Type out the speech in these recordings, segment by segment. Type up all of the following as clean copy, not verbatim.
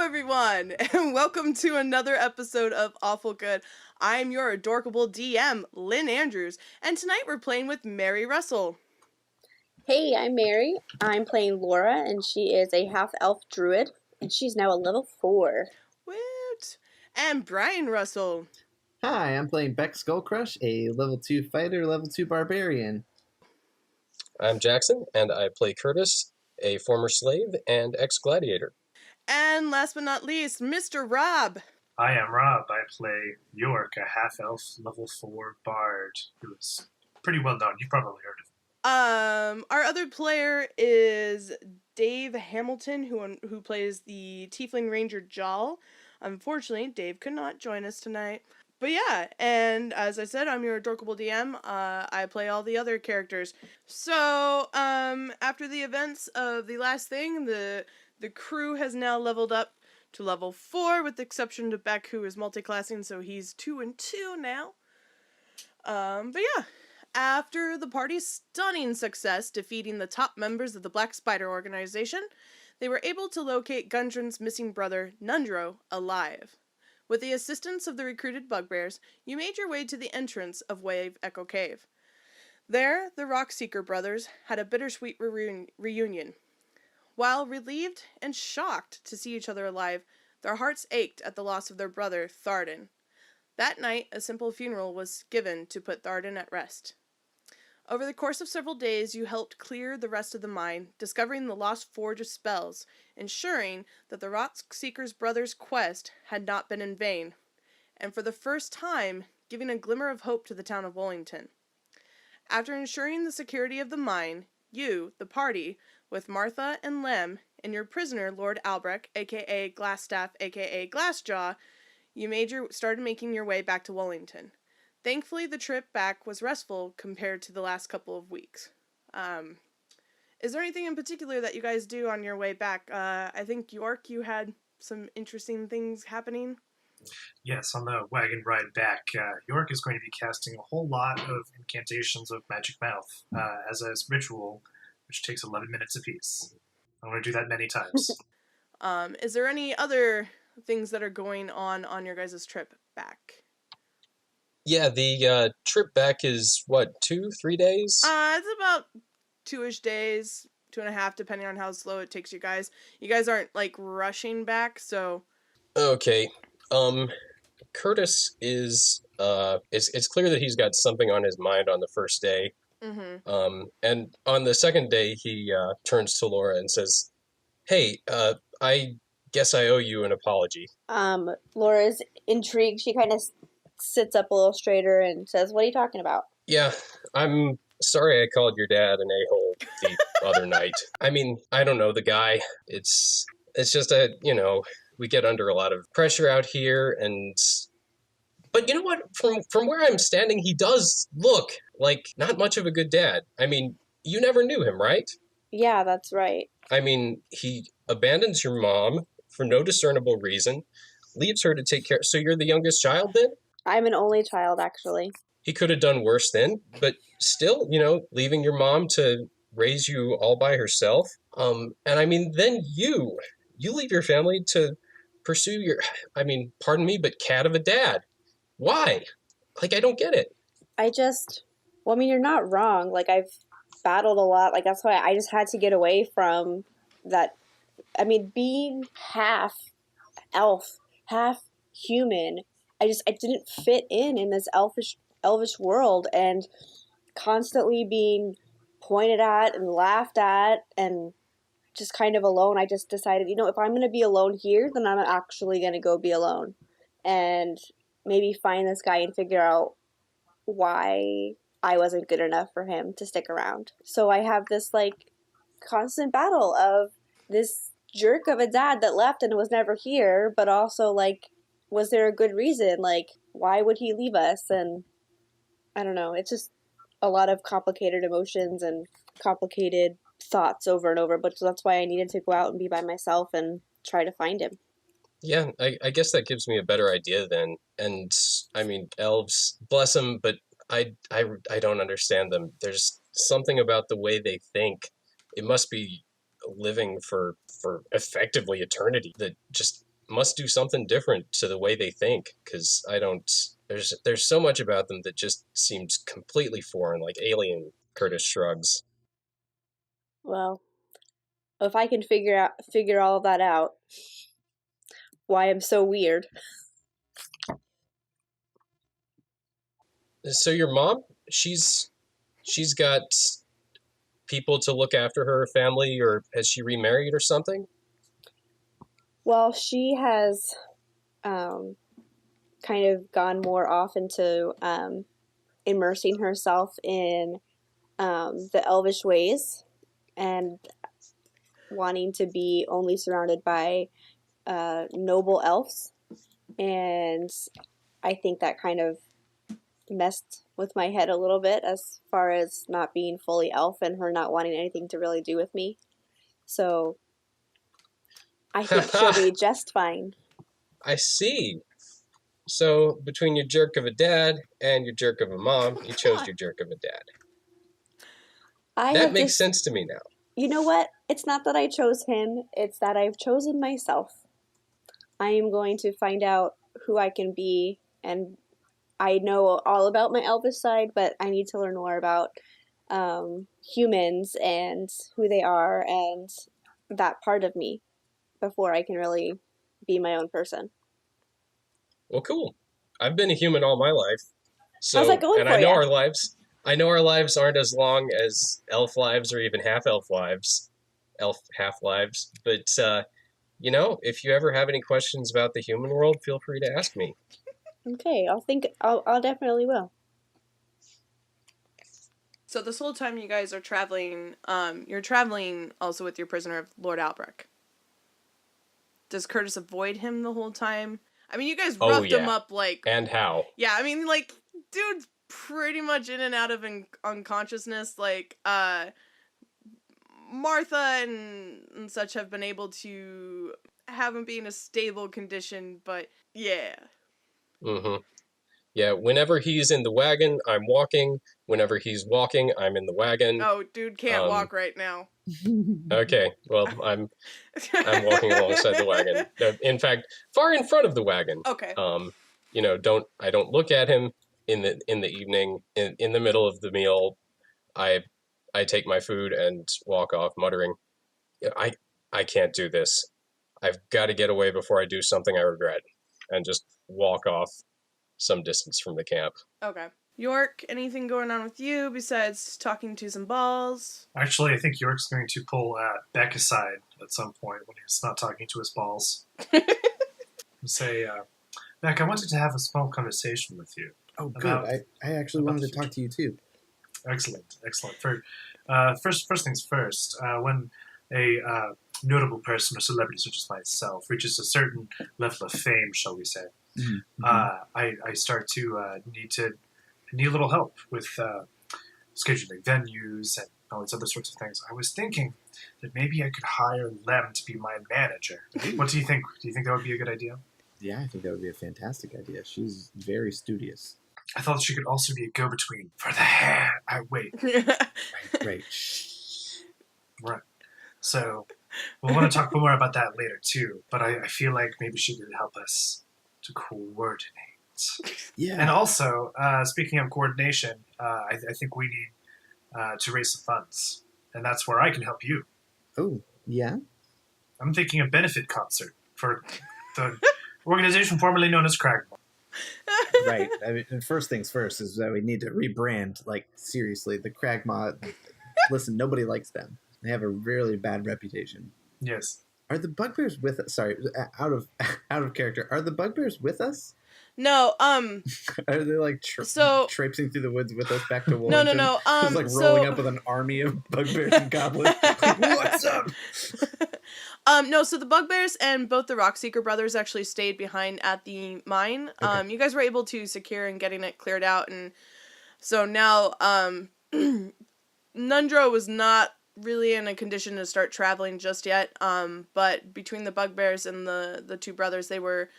everyone, and welcome to another episode of Awful Good. I'm your adorable DM, Lynn Andrews, and tonight we're playing with Mary Russell. Hey, I'm Mary. I'm playing Laura, and she is a half-elf druid, and she's now a level 4. Woot! And Brian Russell. Hi, I'm playing Beck Skullcrush, a level 2 fighter, level 2 barbarian. I'm Jackson, and I play Curtis, a former slave and ex-gladiator. And last but not least, Mr. Rob. I am Rob. I play York, a half-elf level 4 bard who is pretty well known. You've probably heard of him. Our other player is Dave Hamilton, who plays the Tiefling Ranger Jal. Unfortunately, Dave could not join us tonight. But yeah, and as I said, I'm your adorable DM. I play all the other characters. So, after the events of the last thing, the crew has now leveled up to level 4, with the exception to Beck, who is multiclassing, so he's 2 and 2 now. But yeah, after the party's stunning success defeating the top members of the Black Spider organization, they were able to locate Gundren's missing brother, Nundro, alive. With the assistance of the recruited bugbears, you made your way to the entrance of Wave Echo Cave. There, the Rockseeker brothers had a bittersweet reunion. While relieved and shocked to see each other alive, their hearts ached at the loss of their brother, Tharden. That night, a simple funeral was given to put Tharden at rest. Over the course of several days, you helped clear the rest of the mine, discovering the lost forge of spells, ensuring that the Rockseeker's brothers' quest had not been in vain, and for the first time, giving a glimmer of hope to the town of Wollington. After ensuring the security of the mine, you, the party, with Martha and Lem, and your prisoner, Lord Albrecht, aka Glassstaff, aka Glassjaw, you started making your way back to Wollington. Thankfully, the trip back was restful compared to the last couple of weeks. Is there anything in particular that you guys do on your way back? I think, York, you had some interesting things happening. Yes, on the wagon ride back, York is going to be casting a whole lot of incantations of Magic Mouth as a ritual, which takes 11 minutes apiece. I'm going to do that many times. Is there any other things that are going on your guys' trip back? Yeah, the trip back is, 2-3 days? It's about 2-ish days, 2.5, depending on how slow it takes you guys. You guys aren't, rushing back, so... Okay, Curtis is, it's clear that he's got something on his mind on the first day. Mm-hmm. And on the second day, he turns to Laura and says, "Hey, I guess I owe you an apology." Laura's intrigued. She kind of sits up a little straighter and says, "What are you talking about?" Yeah, I'm sorry I called your dad an a-hole the other night. I mean, I don't know the guy. It's just we get under a lot of pressure out here, but you know what? From where I'm standing, he does look like not much of a good dad. I mean, you never knew him, right? Yeah, that's right. I mean, he abandons your mom for no discernible reason, leaves her to take care. So you're the youngest child then? I'm an only child, actually. He could have done worse then, but still, leaving your mom to raise you all by herself. And I mean, then you leave your family to pursue pardon me, but cat of a dad. Why? I don't get it. You're not wrong. I've battled a lot. That's why I just had to get away from that. I mean, being half elf, half human, I didn't fit in this elvish world, and constantly being pointed at and laughed at and just kind of alone. I just decided, if I'm going to be alone here, then I'm actually going to go be alone and maybe find this guy and figure out why I wasn't good enough for him to stick around. So I have this constant battle of this jerk of a dad that left and was never here, but also was there a good reason? Why would he leave us? And I don't know. It's just a lot of complicated emotions and complicated thoughts over and over. But that's why I needed to go out and be by myself and try to find him. Yeah, I guess that gives me a better idea then. And I mean, elves, bless them, but I don't understand them. There's something about the way they think. It must be living for effectively eternity that just must do something different to the way they think, because I don't. There's so much about them that just seems completely foreign, like alien. Curtis shrugs. Well, if I can figure all that out, why I'm so weird. So your mom, she's got people to look after her family, or has she remarried or something? Well, she has kind of gone more off into immersing herself in the elvish ways and wanting to be only surrounded by noble elves. And I think that kind of messed with my head a little bit as far as not being fully elf and her not wanting anything to really do with me. So I think she'll be just fine. I see. So between your jerk of a dad and your jerk of a mom, you chose your jerk of a dad. That makes sense to me now. You know what? It's not that I chose him, it's that I've chosen myself. I am going to find out who I can be, and I know all about my elvish side, but I need to learn more about humans and who they are and that part of me before I can really be my own person. Well, cool. I've been a human all my life. So, How's that going and for I know ya? our lives aren't as long as elf lives or even half elf lives, elf half lives. But if you ever have any questions about the human world, feel free to ask me. Okay, I'll definitely will. So this whole time you guys are traveling, you're traveling also with your prisoner of Lord Albrecht. Does Curtis avoid him the whole time? I mean, you guys roughed him up like... And how? Yeah, I mean, like, dude's pretty much in and out of unconsciousness. Like, Martha and such have been able to have him be in a stable condition, but yeah. Mm-hmm. Yeah, whenever he's in the wagon, I'm walking. Whenever he's walking, I'm in the wagon. Oh, dude can't walk right now. Okay, well, I'm walking alongside the wagon. In fact, far in front of the wagon. Okay. I don't look at him in the evening, in the middle of the meal. I take my food and walk off, muttering, I can't do this. I've got to get away before I do something I regret, and just walk off some distance from the camp. Okay. York, anything going on with you besides talking to some balls? Actually, I think York's going to pull Beck aside at some point when he's not talking to his balls. And say, Beck, I wanted to have a small conversation with you. Oh, good. I actually wanted to talk to you too. Excellent. First things first. When a notable person or celebrity such as myself reaches a certain level of fame, shall we say, I start to need a little help with scheduling venues and all these other sorts of things. I was thinking that maybe I could hire Lem to be my manager. What do you think? Do you think that would be a good idea? Yeah, I think that would be a fantastic idea. She's very studious. I thought she could also be a go-between for the hair. Wait. Right. Right. So we'll want to talk more about that later too. But I feel like maybe she could help us to coordinate. Yeah. And also, speaking of coordination, I think we need to raise some funds, and that's where I can help you. Oh, yeah. I'm thinking a benefit concert for the organization formerly known as Crag. Right. I mean, first things first is that we need to rebrand. Like, seriously, the Cragmaw. Listen, nobody likes them. They have a really bad reputation. Yes. Are the bugbears with us? Sorry, out of character. Are the bugbears with us? No, Are they like traipsing through the woods with us back to Wollington? No. Just like rolling up with an army of bugbears and goblins. Like, what's up? No, so the bugbears and both the Rockseeker brothers actually stayed behind at the mine. Okay. You guys were able to secure and getting it cleared out, and so now Nundro was not really in a condition to start traveling just yet. But between the bugbears and the two brothers, they were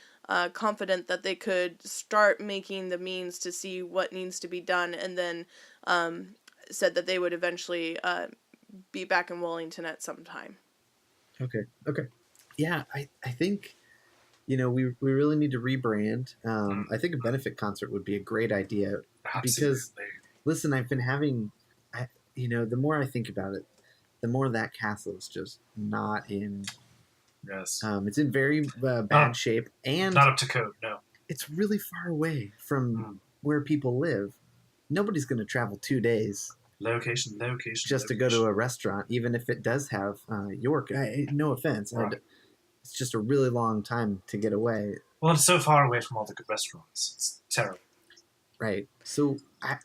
confident that they could start making the means to see what needs to be done, and then said that they would eventually be back in Wollington at some time. Okay. Yeah, I think we really need to rebrand. I think a benefit concert would be a great idea because, Absolutely. listen, I've been having, the more I think about it, the more that castle is just not in. Yes. It's in very bad shape, and Not up to code, no. it's really far away from Mm. where people live. Nobody's going to travel 2 days Location. just to go to a restaurant, even if it does have York. No offense, Right. it's just a really long time to get away. Well, it's so far away from all the good restaurants. It's terrible. Right. So I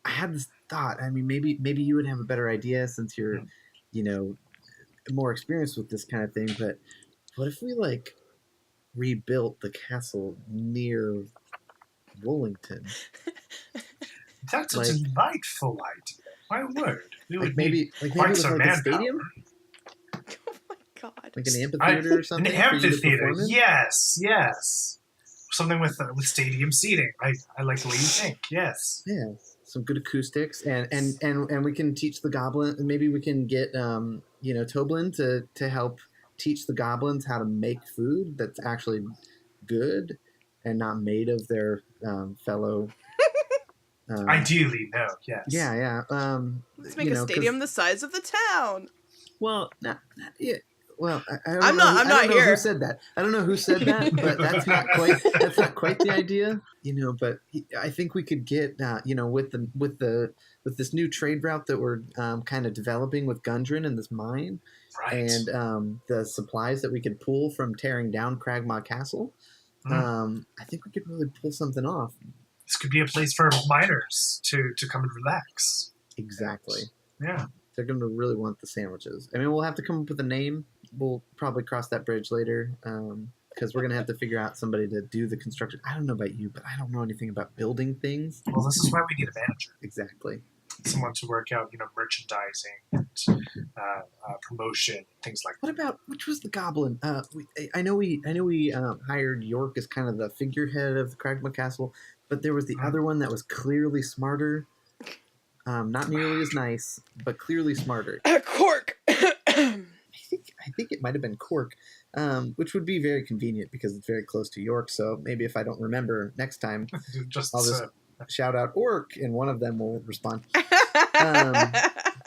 had this thought. I mean, maybe you would have a better idea since you're, more experienced with this kind of thing. But what if we rebuilt the castle near Wollington? That's a delightful idea. My word. We would maybe quite with some a manpower. stadium, Oh my god. like an amphitheater or something. An for you to amphitheater. perform in? Yes. Something with stadium seating. I like the way you think. Yes. Yeah, some good acoustics, and we can teach the goblin. Maybe we can get Toblin to help teach the goblins how to make food that's actually good and not made of their fellow. Ideally, no. Yes. Yeah. Let's make a stadium the size of the town. Well, yeah. Well, I don't I'm know. not I don't know here. who said that. I don't know who said that, but that's not quite the idea. But I think we could get with this new trade route that we're kind of developing with Gundren and this mine, Right. and the supplies that we could pull from tearing down Cragmaw Castle. I think we could really pull something off. This could be a place for miners to come and relax. Exactly. Yeah. They're going to really want the sandwiches. I mean, we'll have to come up with a name. We'll probably cross that bridge later because we're going to have to figure out somebody to do the construction. I don't know about you, but I don't know anything about building things. Well, this is why we need a manager. Exactly. Someone to work out, merchandising and promotion, things like that. Which was the goblin? I know we hired York as kind of the figurehead of the Cragma Castle, but there was the other one that was clearly smarter. Not nearly as nice, but clearly smarter. Cork. I think it might have been Cork, which would be very convenient because it's very close to York. So maybe if I don't remember next time, I'll just shout out Orc, and one of them will respond. But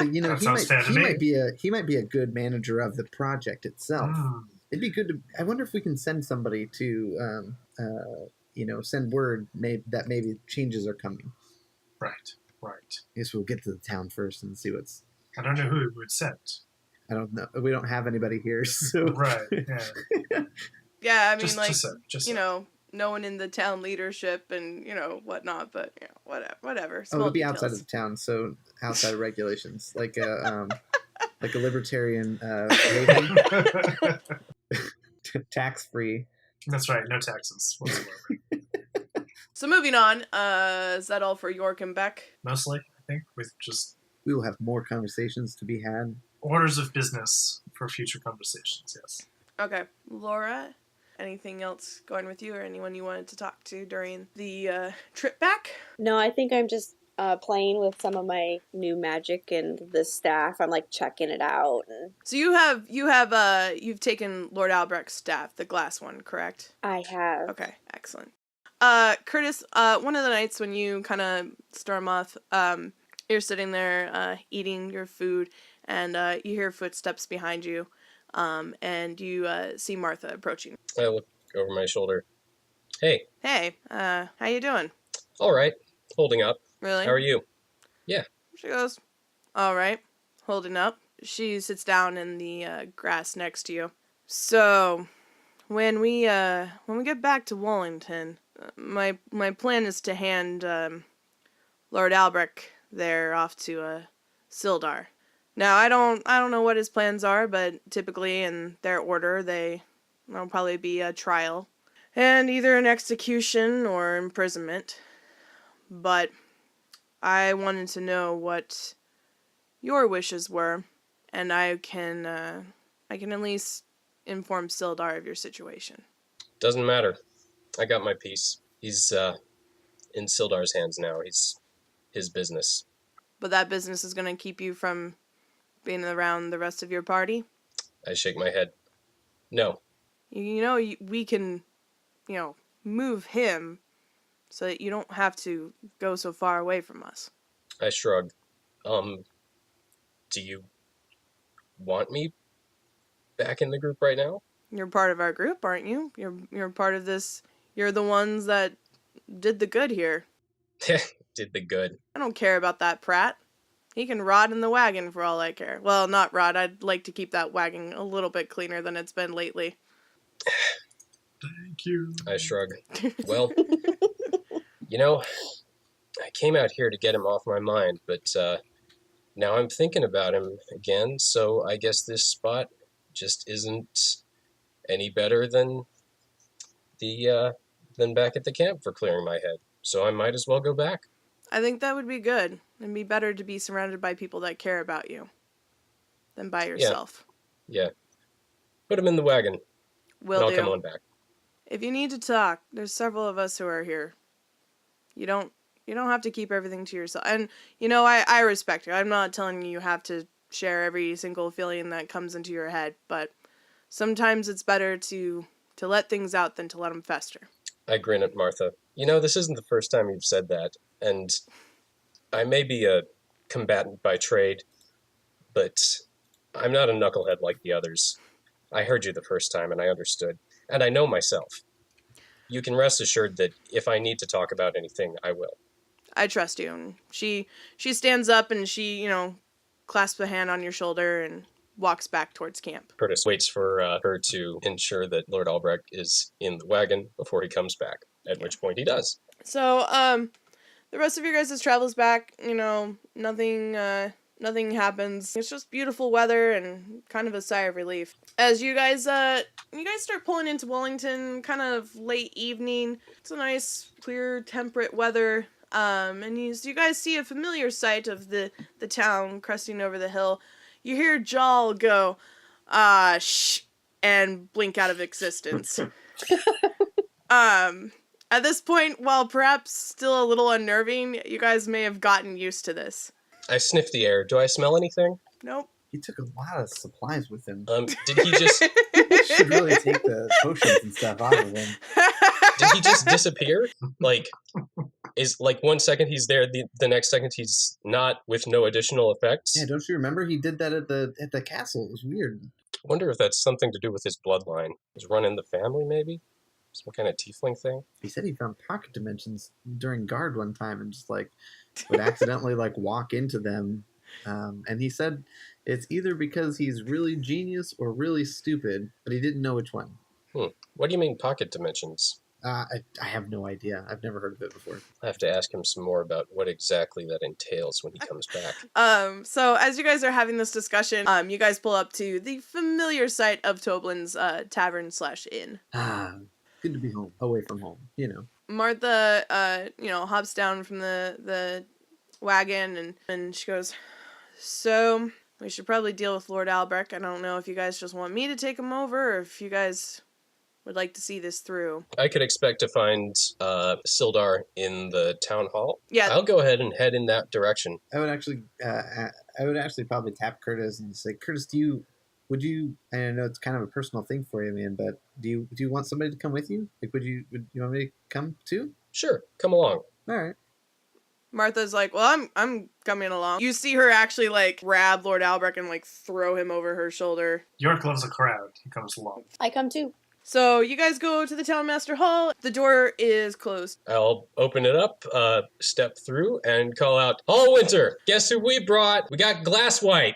he might be a good manager of the project itself. It'd be good to. I wonder if we can send somebody to, send word that maybe changes are coming. Right. I guess we'll get to the town first and see what's. I don't know who it would send. I don't know. We don't have anybody here, so. Right. Yeah. Yeah, I mean, just no one in the town leadership and whatnot, but whatever. It'll be outside of the town, so outside of regulations, like a libertarian haven, tax free. That's right. No taxes whatsoever. So moving on, is that all for York and Beck? Mostly, I think, with just we will have more conversations to be had. Orders of business for future conversations. Yes. Okay, Laura. Anything else going with you, or anyone you wanted to talk to during the trip back? No, I think I'm just playing with some of my new magic and the staff. I'm checking it out. So you've taken Lord Albrecht's staff, the glass one, correct? I have. Okay, excellent. Curtis, one of the nights when you kind of storm off, you're sitting there eating your food, and you hear footsteps behind you, and you see Martha approaching. I look over my shoulder. Hey, how you doing? All right, holding up. Really? How are you? Yeah. She goes, all right, holding up. She sits down in the grass next to you. So, when we get back to Wollington, my plan is to hand Lord Albrecht there off to Sildar. Now I don't know what his plans are, but typically in their order there'll probably be a trial and either an execution or imprisonment. But I wanted to know what your wishes were, and I can at least inform Sildar of your situation. Doesn't matter. I got my piece. He's in Sildar's hands now. He's his business. But that business is going to keep you from being around the rest of your party? I shake my head. No. we can, move him so that you don't have to go so far away from us. I shrug. Do you want me back in the group right now? You're part of our group, aren't you? You're part of this. You're the ones that did the good here. Did the good. I don't care about that Pratt. He can rot in the wagon for all I care. Well, not rot. I'd like to keep that wagon a little bit cleaner than it's been lately. Thank you. I shrug. Well, I came out here to get him off my mind, but now I'm thinking about him again, so I guess this spot just isn't any better than than back at the camp for clearing my head. So I might as well go back. I think that would be good. It'd be better to be surrounded by people that care about you than by yourself. Yeah. Put him in the wagon. Will and I'll do. come on back. If you need to talk, there's several of us who are here. You don't have to keep everything to yourself. And I respect you. I'm not telling you have to share every single feeling that comes into your head, but sometimes it's better to let things out than to let them fester. I grin at Martha. This isn't the first time you've said that, and I may be a combatant by trade, but I'm not a knucklehead like the others. I heard you the first time, and I understood. And I know myself. You can rest assured that if I need to talk about anything, I will. I trust you. And she stands up and she, clasps a hand on your shoulder and walks back towards camp. Curtis waits for her to ensure that Lord Albrecht is in the wagon before he comes back, at which point he does. So, the rest of your guys' travels back, nothing happens. It's just beautiful weather and kind of a sigh of relief. As you guys start pulling into Wollington, kind of late evening. It's a nice, clear, temperate weather. And you guys see a familiar sight of the town cresting over the hill. You hear Jal go, shh, and blink out of existence. At this point, while perhaps still a little unnerving, you guys may have gotten used to this. I sniff the air. Do I smell anything? Nope. He took a lot of supplies with him. Did he just... Should really take the potions and stuff out of him. Did he just disappear? Is 1 second he's there, the next second he's not, with no additional effects? Yeah, don't you remember he did that at the castle? It was weird. Wonder if that's something to do with his bloodline. He's run in the family, maybe? Some kind of tiefling thing? He said he found pocket dimensions during guard one time and just would accidentally walk into them. And he said it's either because he's really genius or really stupid, but he didn't know which one. What do you mean pocket dimensions? I have no idea. I've never heard of it before. I have to ask him some more about what exactly that entails when he comes back. So as you guys are having this discussion, you guys pull up to the familiar site of Toblin's tavern/inn. Good to be home, away from home, Martha, hops down from the wagon and she goes, so we should probably deal with Lord Albrecht. I don't know if you guys just want me to take him over or if you guys would like to see this through. I could expect to find Sildar in the town hall. Yeah. I'll go ahead and head in that direction. I would actually probably tap Curtis and say, Curtis, would you, and I know it's kind of a personal thing for you, man, but do you want somebody to come with you? Would you want me to come too? Sure, come along. All right. Martha's like, well, I'm coming along. You see her actually grab Lord Albrecht and throw him over her shoulder. York loves a crowd. He comes along. I come too. So you guys go to the Townmaster Hall. The door is closed. I'll open it up, step through, and call out, Hallwinter, guess who we brought? We got glass wipe.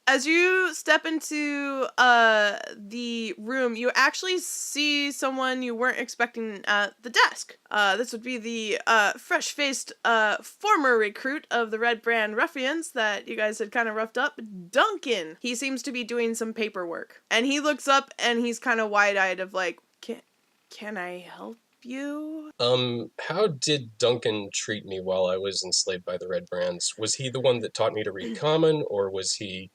As you step into the room, you actually see someone you weren't expecting at the desk. This would be the fresh-faced former recruit of the Red Brand Ruffians that you guys had kind of roughed up, Duncan. He seems to be doing some paperwork. And he looks up and he's kind of wide-eyed of can I help you? How did Duncan treat me while I was enslaved by the Red Brands? Was he the one that taught me to read Common, or was he...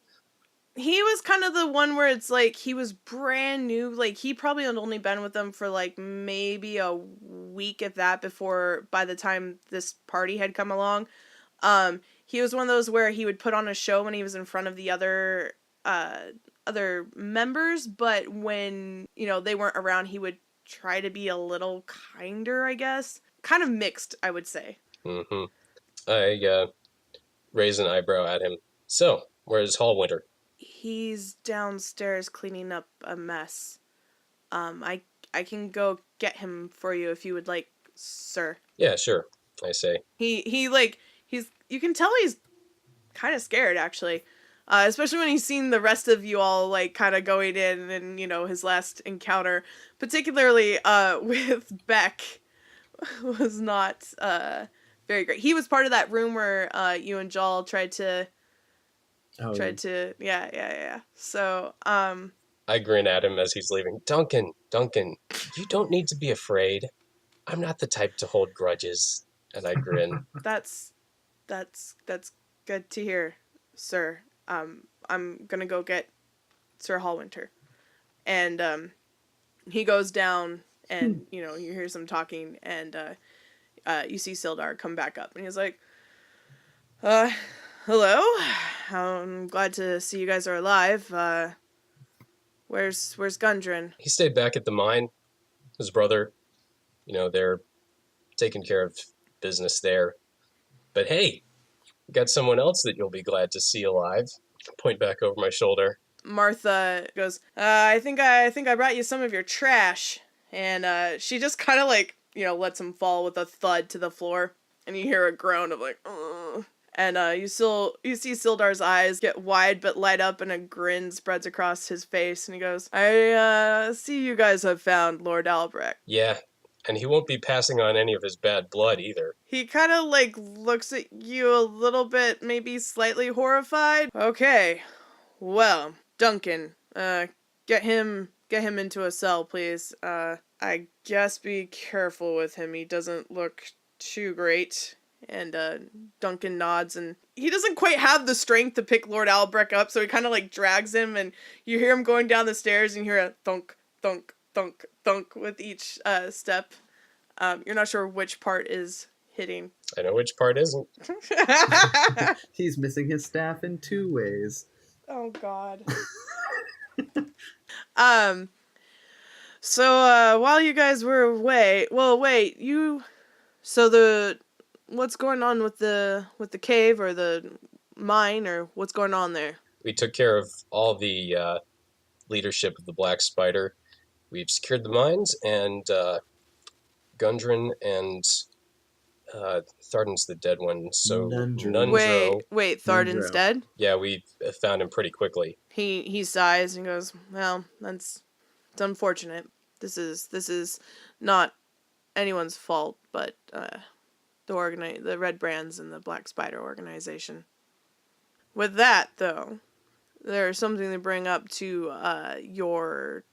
He was kind of the one where it's he was brand new. He probably had only been with them for maybe a week, if that, by the time this party had come along. He was one of those where he would put on a show when he was in front of the other other members, but when, they weren't around, he would try to be a little kinder, I guess. Kind of mixed, I would say. Mm-hmm. I raise an eyebrow at him. So, where's Hallwinter? He's downstairs cleaning up a mess. I can go get him for you if you would like, sir. Yeah, sure, I say. You can tell he's kind of scared, actually. Especially when he's seen the rest of you all, kind of going in and, his last encounter. Particularly, with Beck was not, very great. He was part of that room where, you and Jal tried to, yeah. So, I grin at him as he's leaving. Duncan, you don't need to be afraid. I'm not the type to hold grudges. And I grin. That's good to hear, sir. I'm gonna go get Sir Hallwinter. And, he goes down and, you hear some talking and, you see Sildar come back up and he's like, hello? I'm glad to see you guys are alive. Where's Gundren? He stayed back at the mine. His brother, they're taking care of business there. But hey, we got someone else that you'll be glad to see alive. Point back over my shoulder. Martha goes, I think I brought you some of your trash. And she just kind of lets him fall with a thud to the floor. And you hear a groan of ugh. And you see Sildar's eyes get wide but light up and a grin spreads across his face. And he goes, I see you guys have found Lord Albrecht. Yeah, and he won't be passing on any of his bad blood either. He kind of looks at you a little bit, maybe slightly horrified. Okay, well, Duncan, get him into a cell, please. I guess be careful with him. He doesn't look too great. And Duncan nods, and he doesn't quite have the strength to pick Lord Albrecht up, so he kind of drags him, and you hear him going down the stairs, and you hear a thunk, thunk, thunk, thunk with each step. You're not sure which part is hitting. I know which part isn't. He's missing his staff in 2 ways. Oh, God. So, while you guys were away... Well, wait, So what's going on with the cave or the mine, or what's going on there? We took care of all the leadership of the Black Spider. We've secured the mines, and Gundren and Tharden's the dead one, so Nundro... Wait, Tharden's Nundro. dead? Yeah, we found him pretty quickly. He sighs and goes, well, it's unfortunate. This is not anyone's fault, but the Red Brands and the Black Spider organization. With that, though, there's something to bring up to your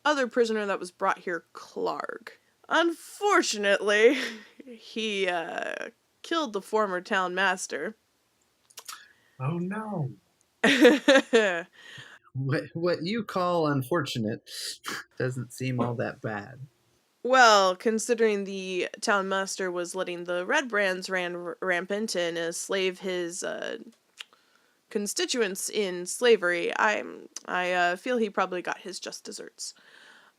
other prisoner that was brought here, Clark. Unfortunately, he killed the former town master. Oh no. What you call unfortunate doesn't seem all that bad. Well, considering the town master was letting the Red Brands ran rampant and enslave his constituents in slavery, I feel he probably got his just desserts.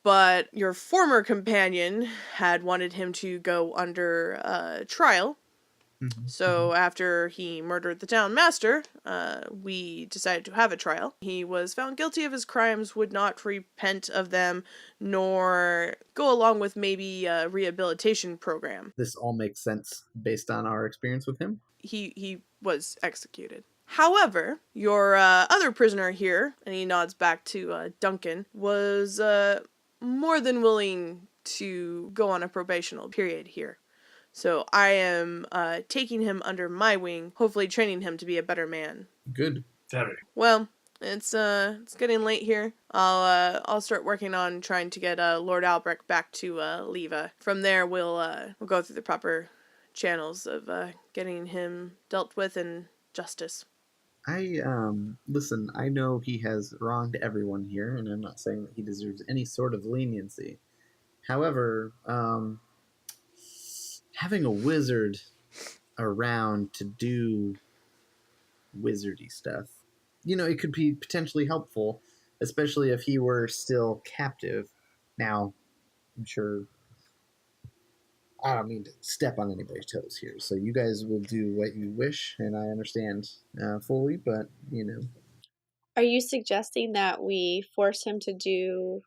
But your former companion had wanted him to go under trial. Mm-hmm. So after he murdered the town master, we decided to have a trial. He was found guilty of his crimes, would not repent of them, nor go along with maybe a rehabilitation program. This all makes sense based on our experience with him. He was executed. However, your other prisoner here, and he nods back to Duncan, was more than willing to go on a probational period here. So I am taking him under my wing, hopefully training him to be a better man. Good. Very. Well, it's getting late here. I'll start working on trying to get Lord Albrecht back to Leva. From there, we'll go through the proper channels of getting him dealt with and justice. Listen, I know he has wronged everyone here, and I'm not saying that he deserves any sort of leniency. However, having a wizard around to do wizardy stuff, it could be potentially helpful, especially if he were still captive. Now, I'm sure I don't mean to step on anybody's toes here, so you guys will do what you wish, and I understand fully, but, Are you suggesting that we force him to do,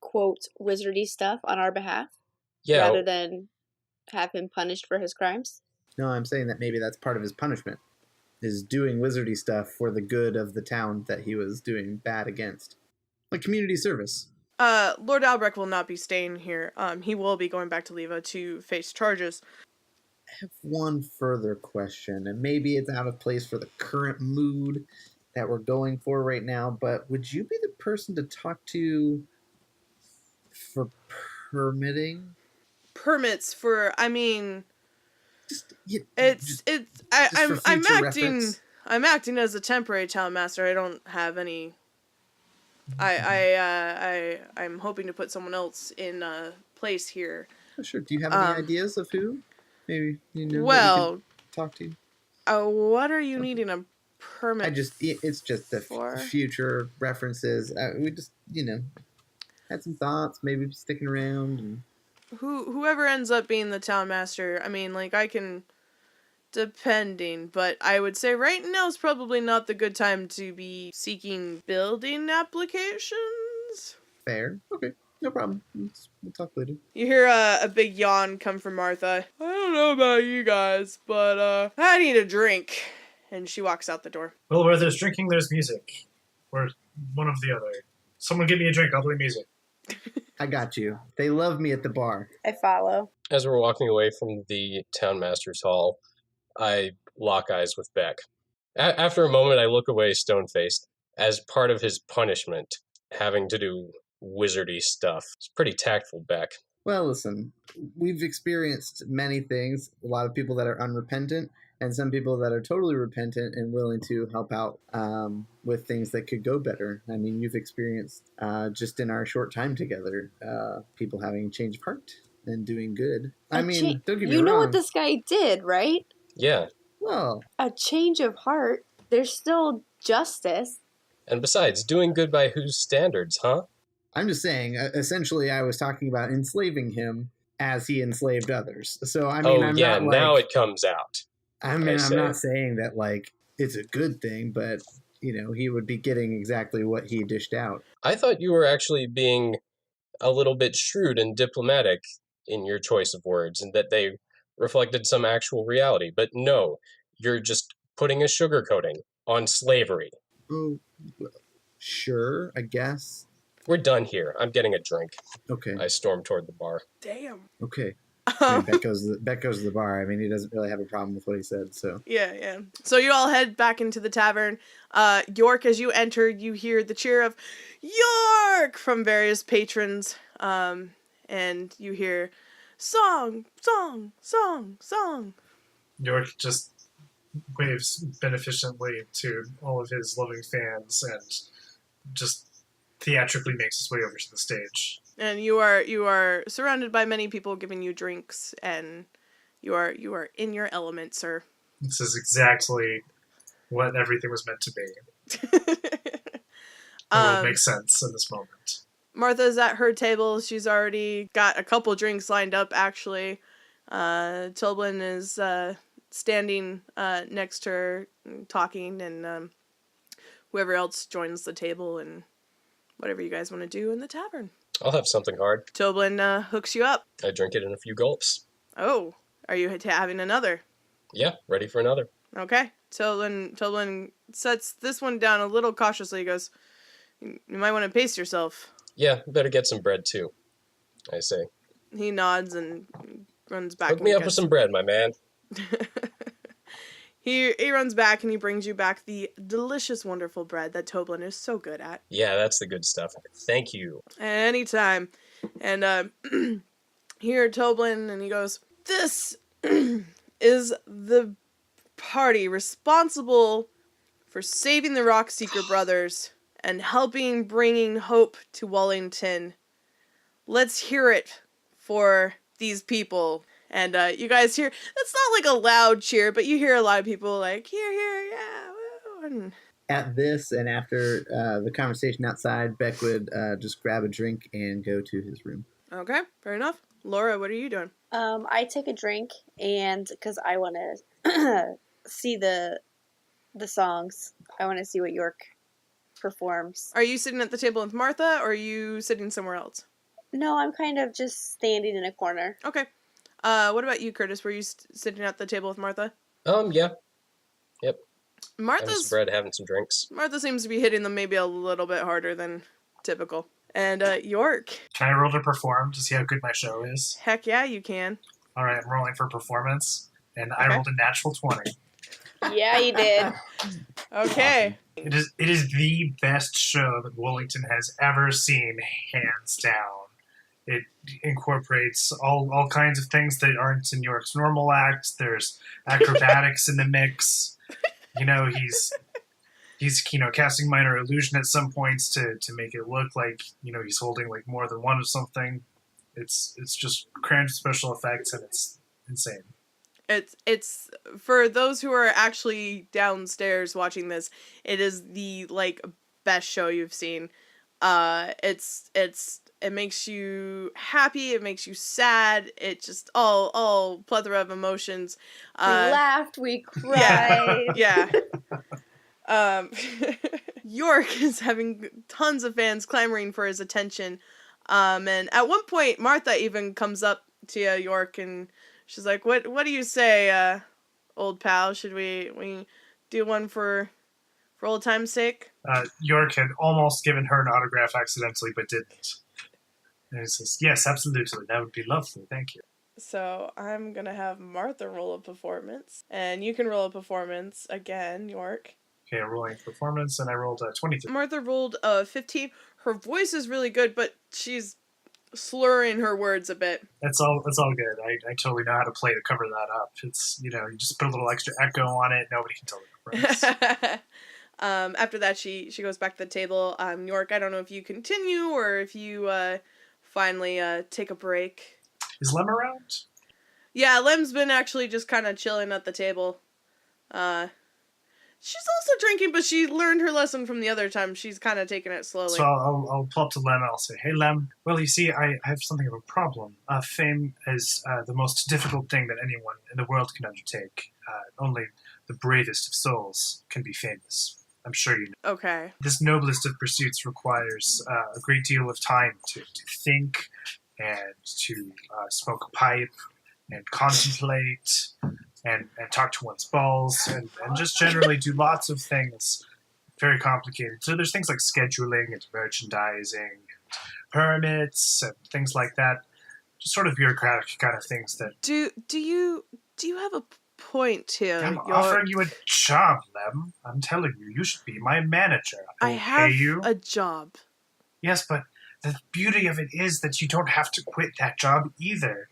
quote, wizardy stuff on our behalf Yeah, rather than have him punished for his crimes? no, I'm saying that maybe that's part of his punishment, is doing wizardy stuff for the good of the town that he was doing bad against. Like community service. Lord Albrecht will not be staying here. He will be going back to Leva to face charges. I have one further question, and maybe it's out of place for the current mood that we're going for right now, but would you be the person to talk to for permitting? Permits for, I mean, Just, I'm acting, reference. I'm acting as a temporary town master. I don't have any. I'm hoping to put someone else in place here. Oh, sure. Do you have any ideas of who? Maybe that we Well, could talk to. What are you needing a permit? It's just the future references. We just had some thoughts, maybe sticking around. And whoever ends up being the town master, I mean, like, I can, depending, but I would say right now is probably not the good time to be seeking building applications. Fair. Okay. No problem. We'll talk later. You hear a big yawn come from Martha. I don't know about you guys, but I need a drink. And she walks out the door. Well, where there's drinking, there's music. Or one of the other. Someone give me a drink, I'll play music. I got you. They love me at the bar. I follow. As we're walking away from the town master's hall, I lock eyes with Beck. After a moment, I look away stone-faced. As part of his punishment, having to do wizardy stuff. It's pretty tactful, Beck. Well, listen, we've experienced many things. A lot of people that are unrepentant, and some people that are totally repentant and willing to help out with things that could go better. I mean, you've experienced, just in our short time together, people having a change of heart and doing good. Don't get me wrong. You know what this guy did, right? Yeah. Well, a change of heart. There's still justice. And besides, doing good by whose standards, huh? I'm just saying, essentially, I was talking about enslaving him as he enslaved others. So, I mean, now it comes out. I'm not saying that, like, it's a good thing, but, he would be getting exactly what he dished out. I thought you were actually being a little bit shrewd and diplomatic in your choice of words, and that they reflected some actual reality. But no, you're just putting a sugar coating on slavery. Oh, sure, I guess. We're done here. I'm getting a drink. Okay. I storm toward the bar. Damn. Okay. Beck goes to the bar. I mean, he doesn't really have a problem with what he said, so. Yeah. So you all head back into the tavern. York, as you enter, you hear the cheer of York from various patrons. And you hear song, song, song, song. York just waves beneficently to all of his loving fans and just theatrically makes his way over to the stage. And you are surrounded by many people giving you drinks, and you are in your element, sir. This is exactly what everything was meant to be. It makes sense in this moment. Martha's at her table. She's already got a couple drinks lined up, actually. Toblin is standing next to her, talking, and whoever else joins the table, and whatever you guys want to do in the tavern. I'll have something hard. Toblin hooks you up. I drink it in a few gulps. Oh, are you having another? Yeah, ready for another. Okay. Toblin sets this one down a little cautiously. He goes, you might want to pace yourself. Yeah, better get some bread too, I say. He nods and runs back. Hook me up with some bread, my man. He runs back and he brings you back the delicious, wonderful bread that Toblin is so good at. Yeah, that's the good stuff. Thank you. Anytime. And here Toblin, and he goes, this is the party responsible for saving the Rockseeker brothers and helping bringing hope to Wollington. Let's hear it for these people. And you guys hear, it's not like a loud cheer, but you hear a lot of people like, here, yeah, woo. And at this and after the conversation outside, Beck would just grab a drink and go to his room. Okay, fair enough. Laura, what are you doing? I take a drink, and because I want to see the songs, I want to see what York performs. Are you sitting at the table with Martha, or are you sitting somewhere else? No, I'm kind of just standing in a corner. Okay. What about you, Curtis? Were you sitting at the table with Martha? Yeah. Yep. Having Martha's some bread, having some drinks. Martha seems to be hitting them maybe a little bit harder than typical. And York. Can I roll to perform to see how good my show is? Heck yeah, you can. All right, I'm rolling for performance, and I Okay. rolled a natural 20. Yeah, you did. Okay. It is the best show that Wollington has ever seen, hands down. It incorporates all kinds of things that aren't in York's normal act. There's acrobatics in the mix. You know, he's casting minor illusion at some points to make it look like, he's holding like more than one of something. It's just crammed special effects, and it's insane. It's for those who are actually downstairs watching this, it is the best show you've seen. It makes you happy, it makes you sad, it just all plethora of emotions. We laughed, we cried. Yeah. York is having tons of fans clamoring for his attention. And at one point Martha even comes up to York and she's like, What do you say, old pal? Should we do one for old time's sake? York had almost given her an autograph accidentally, but didn't. And he says, yes, absolutely. That would be lovely. Thank you. So I'm going to have Martha roll a performance. And you can roll a performance again, York. Okay, I'm rolling performance, and I rolled a 23. Martha rolled a 15. Her voice is really good, but she's slurring her words a bit. It's all good. I totally know how to play to cover that up. It's, you just put a little extra echo on it. Nobody can tell the difference. After that, she goes back to the table. York, I don't know if you continue or if you finally take a break. Is Lem around? Yeah, Lem's been actually just kind of chilling at the table. She's also drinking, but she learned her lesson from the other time. She's kind of taking it slowly. So I'll pull up to Lem and I'll say, hey, Lem, well, you see, I have something of a problem. Fame is the most difficult thing that anyone in the world can undertake. Only the bravest of souls can be famous. I'm sure you know. Okay. This noblest of pursuits requires a great deal of time to think and to smoke a pipe and contemplate and talk to one's balls and just generally do lots of things very complicated. So there's things like scheduling and merchandising, permits and things like that. Just sort of bureaucratic kind of things that... Do you have a point here? I'm offering you a job, Lem. I'm telling you, you should be my manager. I will have pay you. a job. Yes, but the beauty of it is that you don't have to quit that job either.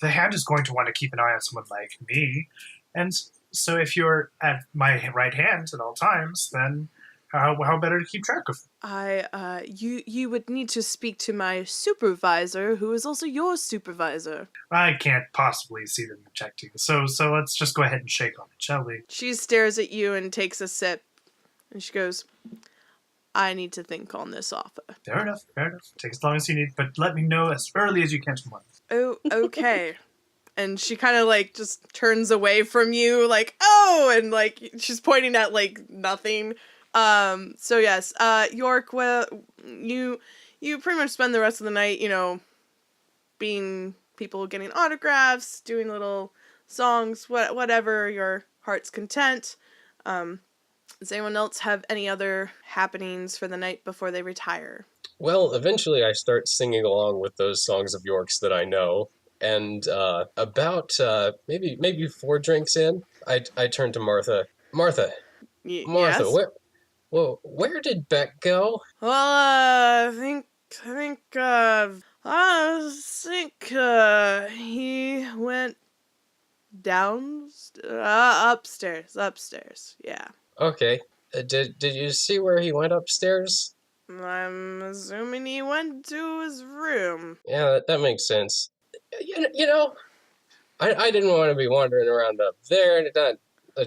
The Hand is going to want to keep an eye on someone like me. And so if you're at my right hand at all times, then how better to keep track of it? You would need to speak to my supervisor, who is also your supervisor. I can't possibly see them objecting. So let's just go ahead and shake on it, shall we? She stares at you and takes a sip. And she goes, I need to think on this offer. Fair enough. Take as long as you need, but let me know as early as you can tomorrow. Oh, okay. And she kind of just turns away from you, oh, and she's pointing at nothing. So yes, York, well, you pretty much spend the rest of the night, being people getting autographs, doing little songs, whatever your heart's content. Does anyone else have any other happenings for the night before they retire? Well, eventually I start singing along with those songs of York's that I know. And about maybe 4 drinks in, I turn to Martha. Martha, Yes? where did Beck go? Well, I think he went upstairs, yeah. Okay. Did you see where he went upstairs? I'm assuming he went to his room. Yeah, that makes sense. I didn't want to be wandering around up there and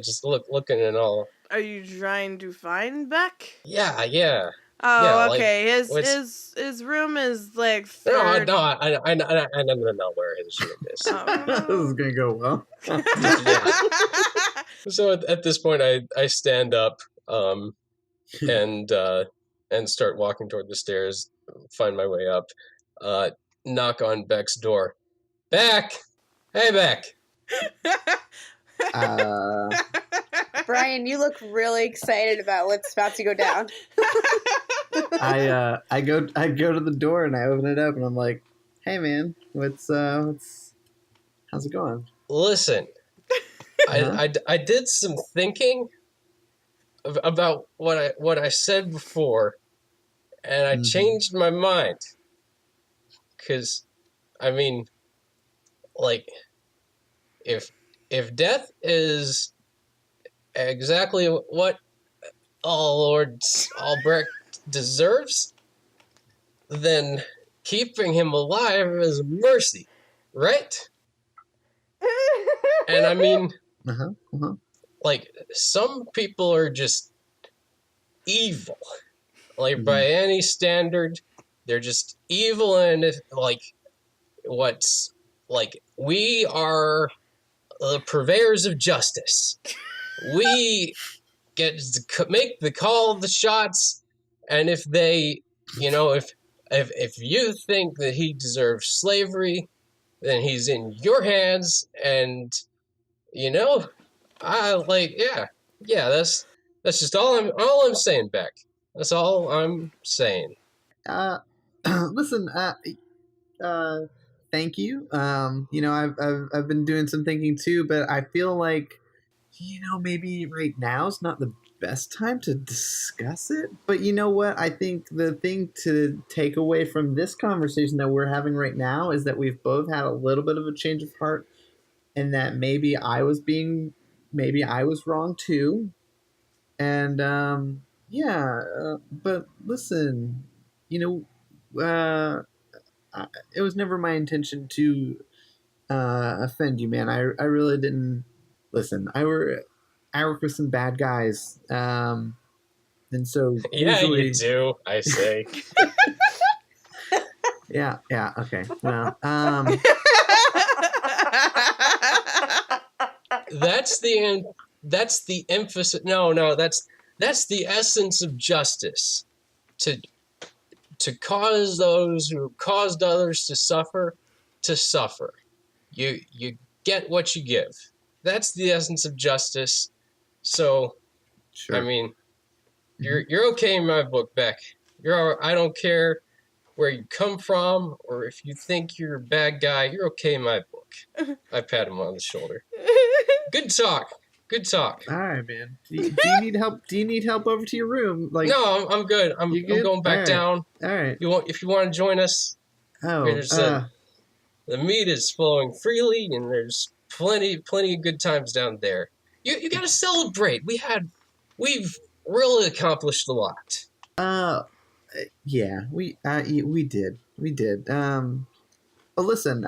just looking and all. Are you trying to find Beck? Yeah. Oh, Yeah, like, okay. what's- His room is like No, third. I know where his room is. This is gonna go well. Yeah. So at this point, I stand up, and start walking toward the stairs, find my way up, knock on Beck's door. Beck! Hey, Beck! Brian, you look really excited about what's about to go down. I go to the door and I open it up and I'm like, "Hey man, what's how's it going?" Listen, I did some thinking about what I said before, and I changed my mind. 'Cause, I mean, like, if death is exactly what Lord Albrecht deserves, then keeping him alive is mercy, right? And I mean, like, some people are just evil. Like, by any standard, they're just evil, and we are the purveyors of justice. We get to make the call of the shots, and if they, if you think that he deserves slavery, then he's in your hands, and that's just all I'm saying, Beck. That's all I'm saying. Listen, thank you. I've been doing some thinking too, but I feel like, maybe right now is not the best time to discuss it. But you know what? I think the thing to take away from this conversation that we're having right now is that we've both had a little bit of a change of heart, and that maybe I was wrong too. And but listen, it was never my intention to offend you, man. I really didn't. Listen, I work with some bad guys, and so usually you do. I say. yeah. Okay. Well, that's the emphasis. No, that's the essence of justice. To cause those who caused others to suffer. You get what you give. That's the essence of justice. So, sure. I mean, you're okay in my book, Beck. I don't care where you come from or if you think you're a bad guy. You're okay in my book. I pat him on the shoulder. Good talk. All right, man. Do you need help? Do you need help over to your room? Like, no, I'm good. I'm going back down. All right. If you want to join us? Oh, the meat is flowing freely, and there's plenty of good times down there. You got to celebrate. We've really accomplished a lot. Yeah, we did. But listen,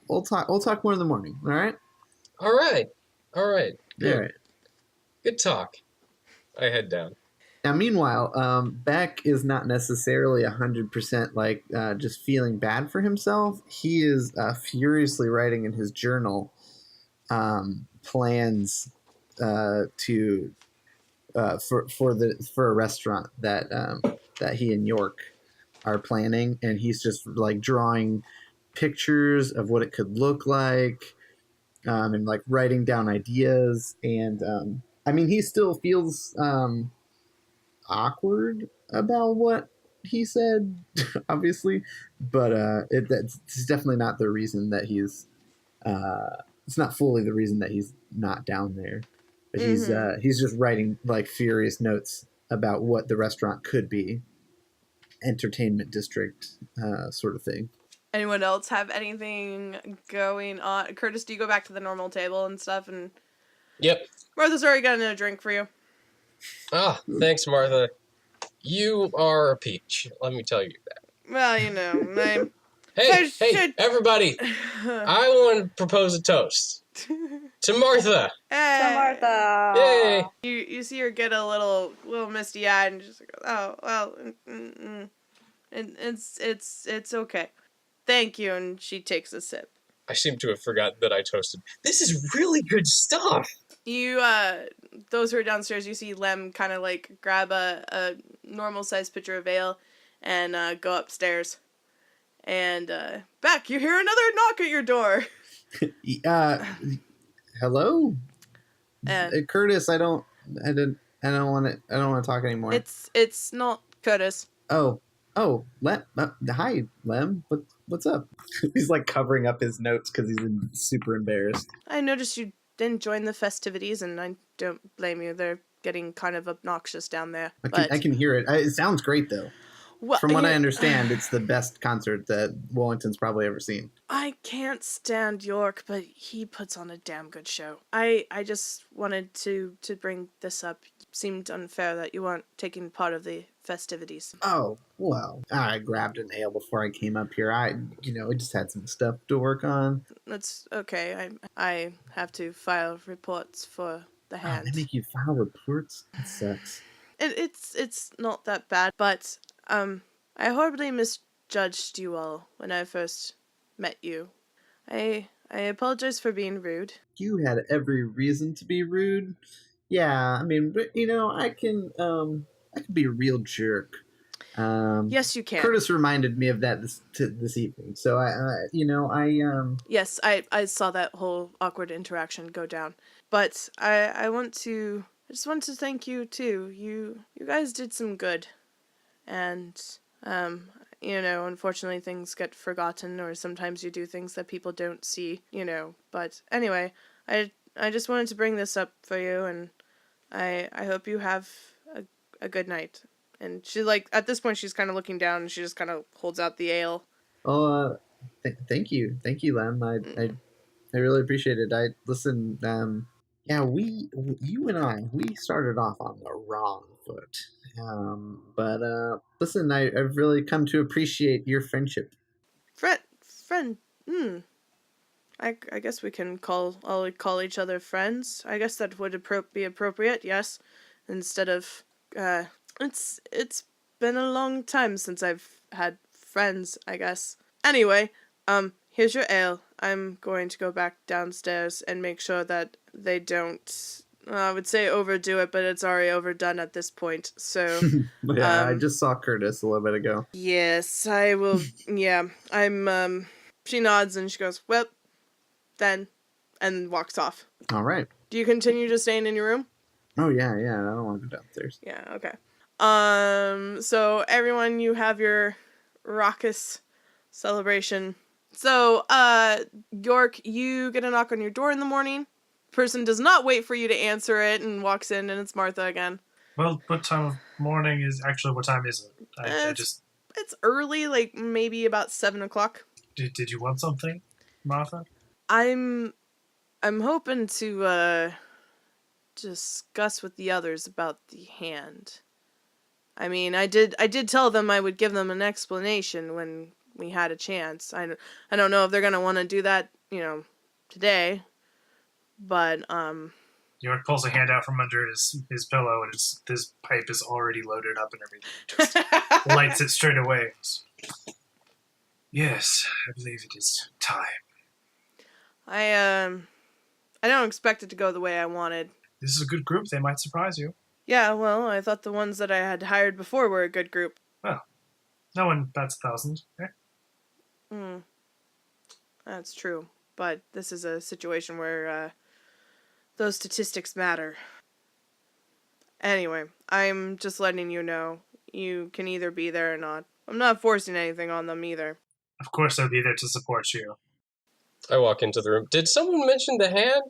we'll talk more in the morning. All right. All right. Good. All right. Good talk. I head down. Now, meanwhile, Beck is not necessarily 100% like just feeling bad for himself. He is furiously writing in his journal plans for a restaurant that he and York are planning, and he's just like drawing pictures of what it could look like, and like writing down ideas. And I mean, he still feels awkward about what he said, obviously, but it's definitely not the reason that he's it's not fully the reason that he's not down there, but he's just writing like furious notes about what the restaurant could be, entertainment district sort of thing. Anyone else have anything going on? Curtis, do you go back to the normal table and stuff? And yep, Martha's already gotten a drink for you. Thanks, Martha. You are a peach. Let me tell you that. Well, Hey, everybody! I want to propose a toast. To Martha! Hey. To Martha. Yay! You see her get a little misty eyed and just goes, oh well, and it's okay. Thank you, and she takes a sip. I seem to have forgotten that I toasted. This is really good stuff! You, those who are downstairs, you see Lem kind of like grab a normal sized pitcher of ale and go upstairs. And Beck, you hear another knock at your door. Hello, And Curtis. I don't want to talk anymore. it's not Curtis. Oh, hi, Lem. What's up? He's like covering up his notes because he's super embarrassed. I noticed you didn't join the festivities, and I don't blame you. They're getting kind of obnoxious down there. I can hear it. It sounds great though. Well, From what I understand, it's the best concert that Wollington's probably ever seen. I can't stand York, but he puts on a damn good show. I just wanted to bring this up. It seemed unfair that you weren't taking part of the festivities. Oh, well, I grabbed an ale before I came up here. I just had some stuff to work on. That's okay. I have to file reports for the hand. They make you file reports? That sucks. It's not that bad, but I horribly misjudged you all when I first met you. I apologize for being rude. You had every reason to be rude. Yeah, I mean, but, I can be a real jerk. Yes, you can. Curtis reminded me of that this evening. So Yes, I saw that whole awkward interaction go down. But I just want to thank you too. You guys did some good. And unfortunately things get forgotten, or sometimes you do things that people don't see, But anyway, I just wanted to bring this up for you, and I hope you have a good night. And she, like, at this point, she's kind of looking down, and she just kind of holds out the ale. Oh, thank you, Lem. I really appreciate it. Listen. Yeah, you and I, we started off on the wrong foot. But listen, I've really come to appreciate your friendship. Friend. I guess we can all call each other friends. I guess that would be appropriate. Yes, instead of it's been a long time since I've had friends, I guess. Anyway, here's your ale. I'm going to go back downstairs and make sure that they don't, I would say overdo it, but it's already overdone at this point. So yeah, I just saw Curtis a little bit ago. Yes, I will. Yeah, she nods and she goes, well, then, and walks off. All right. Do you continue just staying in your room? Oh, yeah, I don't want to go downstairs. Yeah, okay. So everyone, you have your raucous celebration. So, York, you get a knock on your door in the morning. Person does not wait for you to answer it and walks in, and it's Martha again. Well, what time of morning is what time is it? It's early, like maybe about 7 o'clock. Did you want something, Martha? I'm hoping to discuss with the others about the hand. I mean, I did tell them I would give them an explanation when we had a chance. I don't know if they're gonna want to do that, today. But York pulls a hand out from under his pillow, and his pipe is already loaded up and everything. Just lights it straight away. Yes, I believe it is time. I don't expect it to go the way I wanted. This is a good group. They might surprise you. Yeah, well, I thought the ones that I had hired before were a good group. Well, no one bats 1,000. Eh? That's true. But this is a situation where those statistics matter. Anyway, I'm just letting you know. You can either be there or not. I'm not forcing anything on them either. Of course I'll be there to support you. I walk into the room. Did someone mention the hand?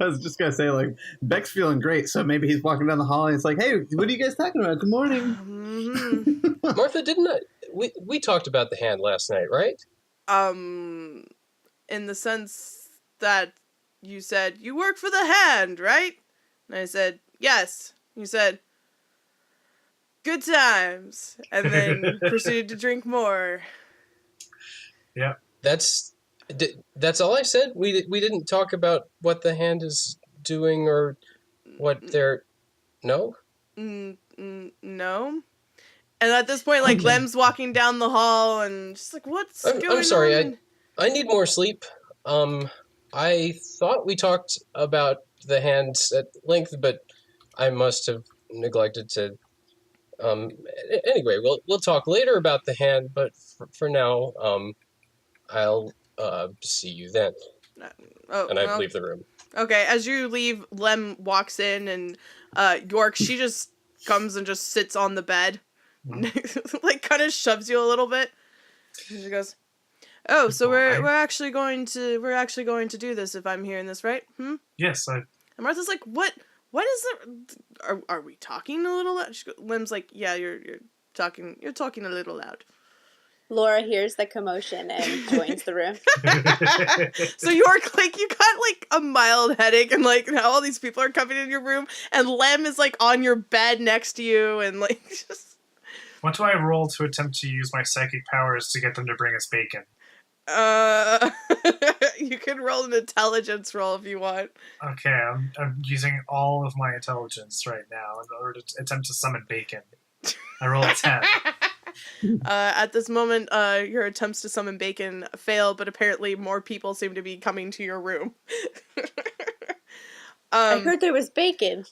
I was just going to say, like, Beck's feeling great, so maybe he's walking down the hall and it's like, hey, what are you guys talking about? Good morning. Mm-hmm. Martha, didn't I? We talked about the hand last night, right? In the sense that you said, you work for the hand, right? And I said, yes. You said, good times. And then proceeded to drink more. Yeah. That's That's all I said. We didn't talk about what the hand is doing or what they're. No. No. And at this point, like, Okay. Lem's walking down the hall and just like, what's I'm going sorry. on? I need more sleep. I thought we talked about the hands at length, but I must have neglected to. Anyway, we'll talk later about the hand, but for now, I'll see you then. Oh, And I well, leave the room. okay. As you leave, Lem walks in, and York, she just comes and just sits on the bed, like kind of shoves you a little bit. And she goes, "Oh, so we're actually going to do this if I'm hearing this right? Yes, And Martha's like, "What? What is it? Are we talking a little loud?" Lem's like, "Yeah, you're talking a little loud." Laura hears the commotion and joins the room. So York, like, you got like a mild headache, and like now all these people are coming in your room, and Lem is like on your bed next to you, and like just. What do I roll to attempt to use my psychic powers to get them to bring us bacon? You can roll an intelligence roll if you want. Okay, I'm using all of my intelligence right now in order to attempt to summon bacon. I roll a 10. At this moment, your attempts to summon bacon fail, but apparently more people seem to be coming to your room. I heard there was bacon.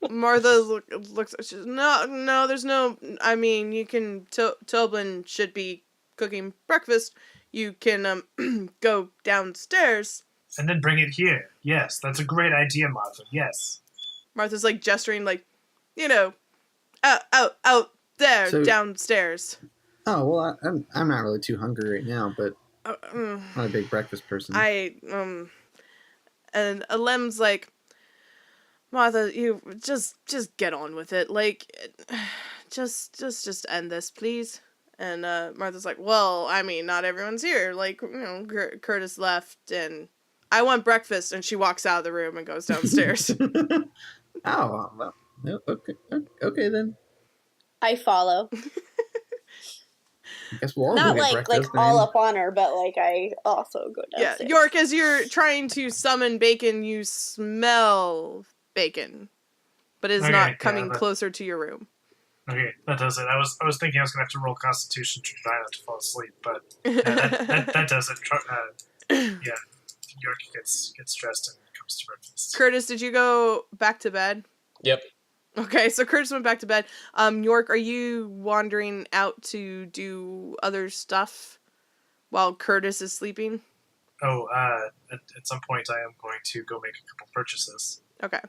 Martha looks. She's, no, there's no. I mean, you can. Toblin should be cooking breakfast. You can go downstairs. And then bring it here. Yes, that's a great idea, Martha. Yes. Martha's like gesturing, like, out there, downstairs. Oh well, I'm not really too hungry right now, but I'm not a big breakfast person. And Lem's like, Martha, you just get on with it. Like, just end this, please. And Martha's like, well, I mean, not everyone's here. Like, Curtis left, and I want breakfast. And she walks out of the room and goes downstairs. Oh, well, okay then. I follow. I guess we'll all Not go get like breakfast. all up on her, but like I also go downstairs. Yeah, York, as you're trying to summon bacon, you smell bacon, but it's not coming closer to your room. Okay, that does it. I was thinking I was gonna have to roll Constitution to try not to fall asleep, but that does it. Yeah, York gets dressed and comes to breakfast. Curtis, did you go back to bed? Yep. Okay, so Curtis went back to bed. York, are you wandering out to do other stuff while Curtis is sleeping? Oh, at some point I am going to go make a couple purchases. Okay.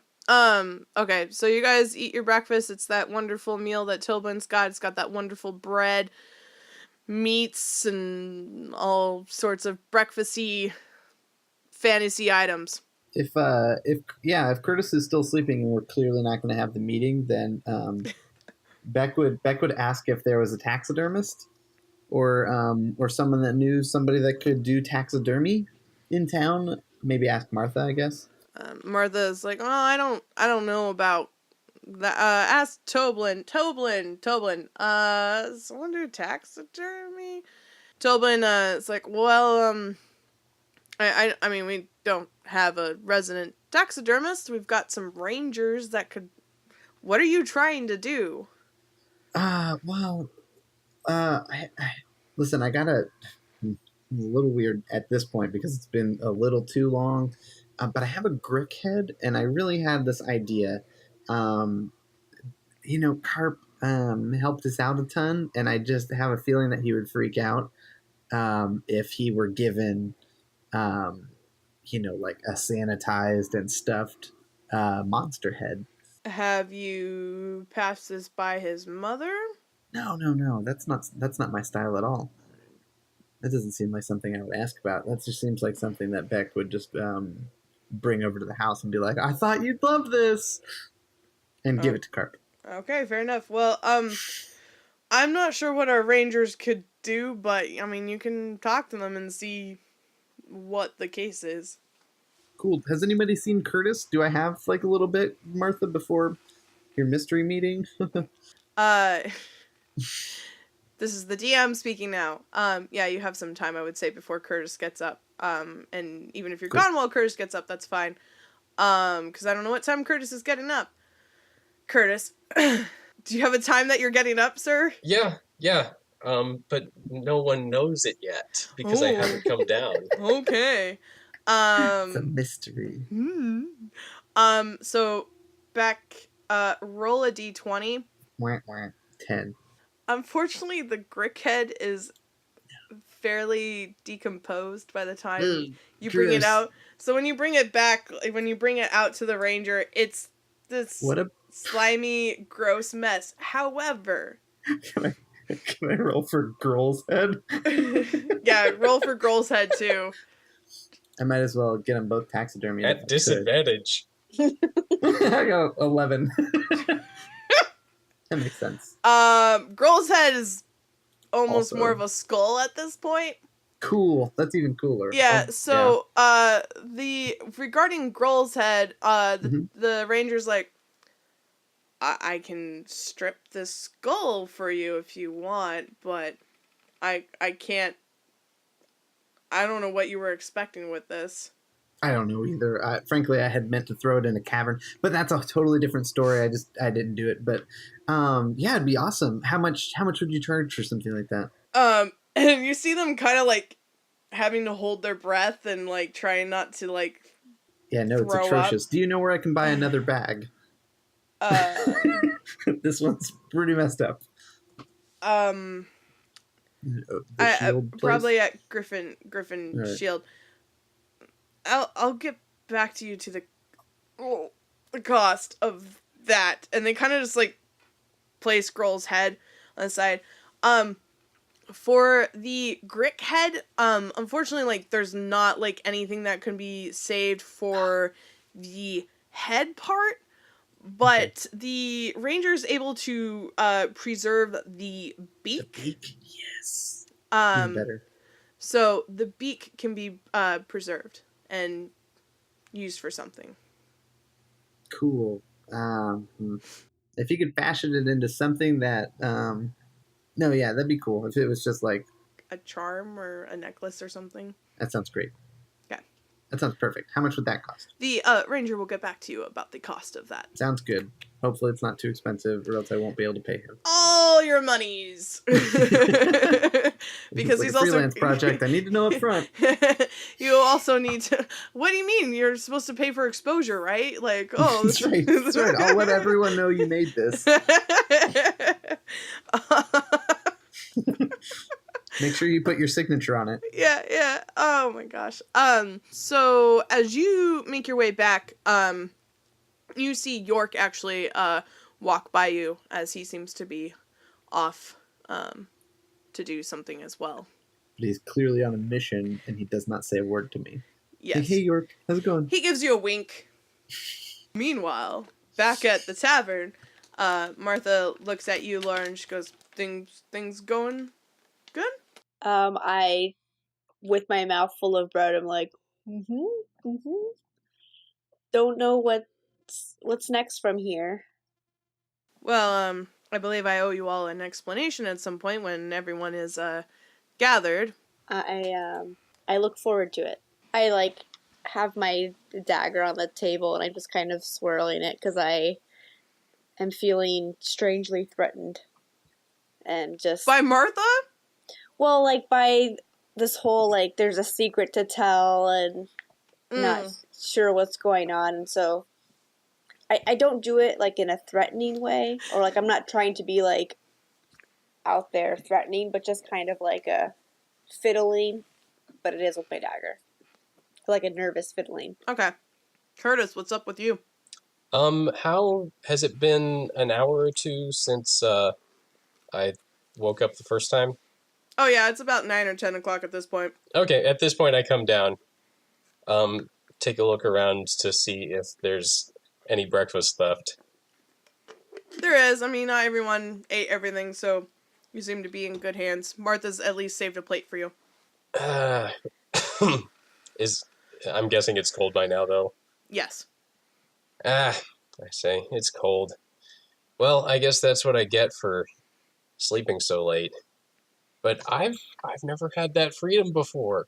Okay, so you guys eat your breakfast. It's that wonderful meal that Tilbin's got. It's got that wonderful bread, meats, and all sorts of breakfasty fantasy items. If Curtis is still sleeping and we're clearly not going to have the meeting, then Beck would ask if there was a taxidermist or someone that knew somebody that could do taxidermy in town. Maybe ask Martha, I guess. Martha's like, oh, I don't know about that. Ask Toblin. Someone do taxidermy? Toblin, it's like, well, I mean, we don't have a resident taxidermist. We've got some rangers that could. What are you trying to do? Listen, I'm a little weird at this point because it's been a little too long. But I have a Grick head, and I really had this idea. Carp helped us out a ton, and I just have a feeling that he would freak out if he were given, like a sanitized and stuffed monster head. Have you passed this by his mother? No. That's not my style at all. That doesn't seem like something I would ask about. That just seems like something that Beck would just bring over to the house and be like, I thought you'd love this, and give it to Carp. Okay, fair enough. Well, I'm not sure what our rangers could do, but I mean, you can talk to them and see what the case is. Cool. Has anybody seen Curtis? Do I have like a little bit, Martha, before your mystery meeting? This is the DM speaking now. Yeah, you have some time, I would say, before Curtis gets up. And even if you're Cool. gone while Curtis gets up, that's fine. Because I don't know what time Curtis is getting up. Curtis, do you have a time that you're getting up, sir? Yeah. But no one knows it yet because I haven't come down. Okay. It's a mystery. So back, roll a d20. Wah, wah. 10. Unfortunately, the Grickhead is fairly decomposed by the time Ugh, you bring it gross. out. So when you bring it back, like, when you bring it out to the ranger, it's this What a... slimy, gross mess. However, Can I roll for girl's head? yeah, roll for Grohl's head too. I might as well get them both taxidermy. At disadvantage. I got 11. That makes sense. Grohl's head is almost Also- more of a skull at this point. Cool. That's even cooler. Yeah, Oh, so the regarding Grohl's head, the ranger's like, I can strip the skull for you if you want, but I can't. I don't know what you were expecting with this. I don't know either. Frankly, I had meant to throw it in a cavern, but that's a totally different story. I didn't do it, but yeah, it'd be awesome. How much would you charge for something like that? And you see them kind of like having to hold their breath and like trying not to like. Yeah, no, it's Throw up. atrocious. Do you know where I can buy another bag? This one's pretty messed up. The shield place? Probably at Griffin Right. Shield. I'll get back to you to the cost of that, and they kind of just like place Grohl's head on the side. For the Grick head, unfortunately, like there's not like anything that can be saved for the head part. But the ranger is able to preserve the beak. The beak, yes. Even better. So the beak can be preserved and used for something. Cool. If you could fashion it into something that, no, yeah, that'd be cool. If it was just like A charm or a necklace or something. that, sounds great. Okay. That sounds perfect. How much would that cost? The ranger will get back to you about the cost of that. Sounds good. Hopefully, it's not too expensive, or else I won't be able to pay him. All your monies. Because It's like he's a also freelance project. I need to know up front. You also need to. What do you mean? You're supposed to pay for exposure, right? Like, oh, That's right. That's right. I'll let everyone know you made this. Make sure you put your signature on it. Yeah. Oh my gosh. So as you make your way back, you see York actually walk by you as he seems to be off to do something as well. But he's clearly on a mission, and he does not say a word to me. Yes. Hey, York, how's it going? He gives you a wink. Meanwhile, back at the tavern, Martha looks at you, Laura, and she goes, Things going good? I, with my mouth full of bread, I'm like, Don't know what's next from here. Well, I believe I owe you all an explanation at some point when everyone is gathered. I look forward to it. I like have my dagger on the table and I'm just kind of swirling it because I am feeling strangely threatened. And just By Martha? well, like by this whole like there's a secret to tell and not sure what's going on, and so I don't do it like in a threatening way, or like I'm not trying to be like out there threatening, but just kind of like a fiddling, but it is with my dagger. Like a nervous fiddling. Okay. Curtis, what's up with you? How has it been an hour or two since I woke up the first time? Oh yeah, it's about 9 or 10 o'clock at this point. Okay, at this point I come down, take a look around to see if there's any breakfast left. There is. I mean, not everyone ate everything, so you seem to be in good hands. Martha's at least saved a plate for you. I'm guessing it's cold by now, though. Yes. I say, it's cold. Well, I guess that's what I get for sleeping so late. but I've never had that freedom before.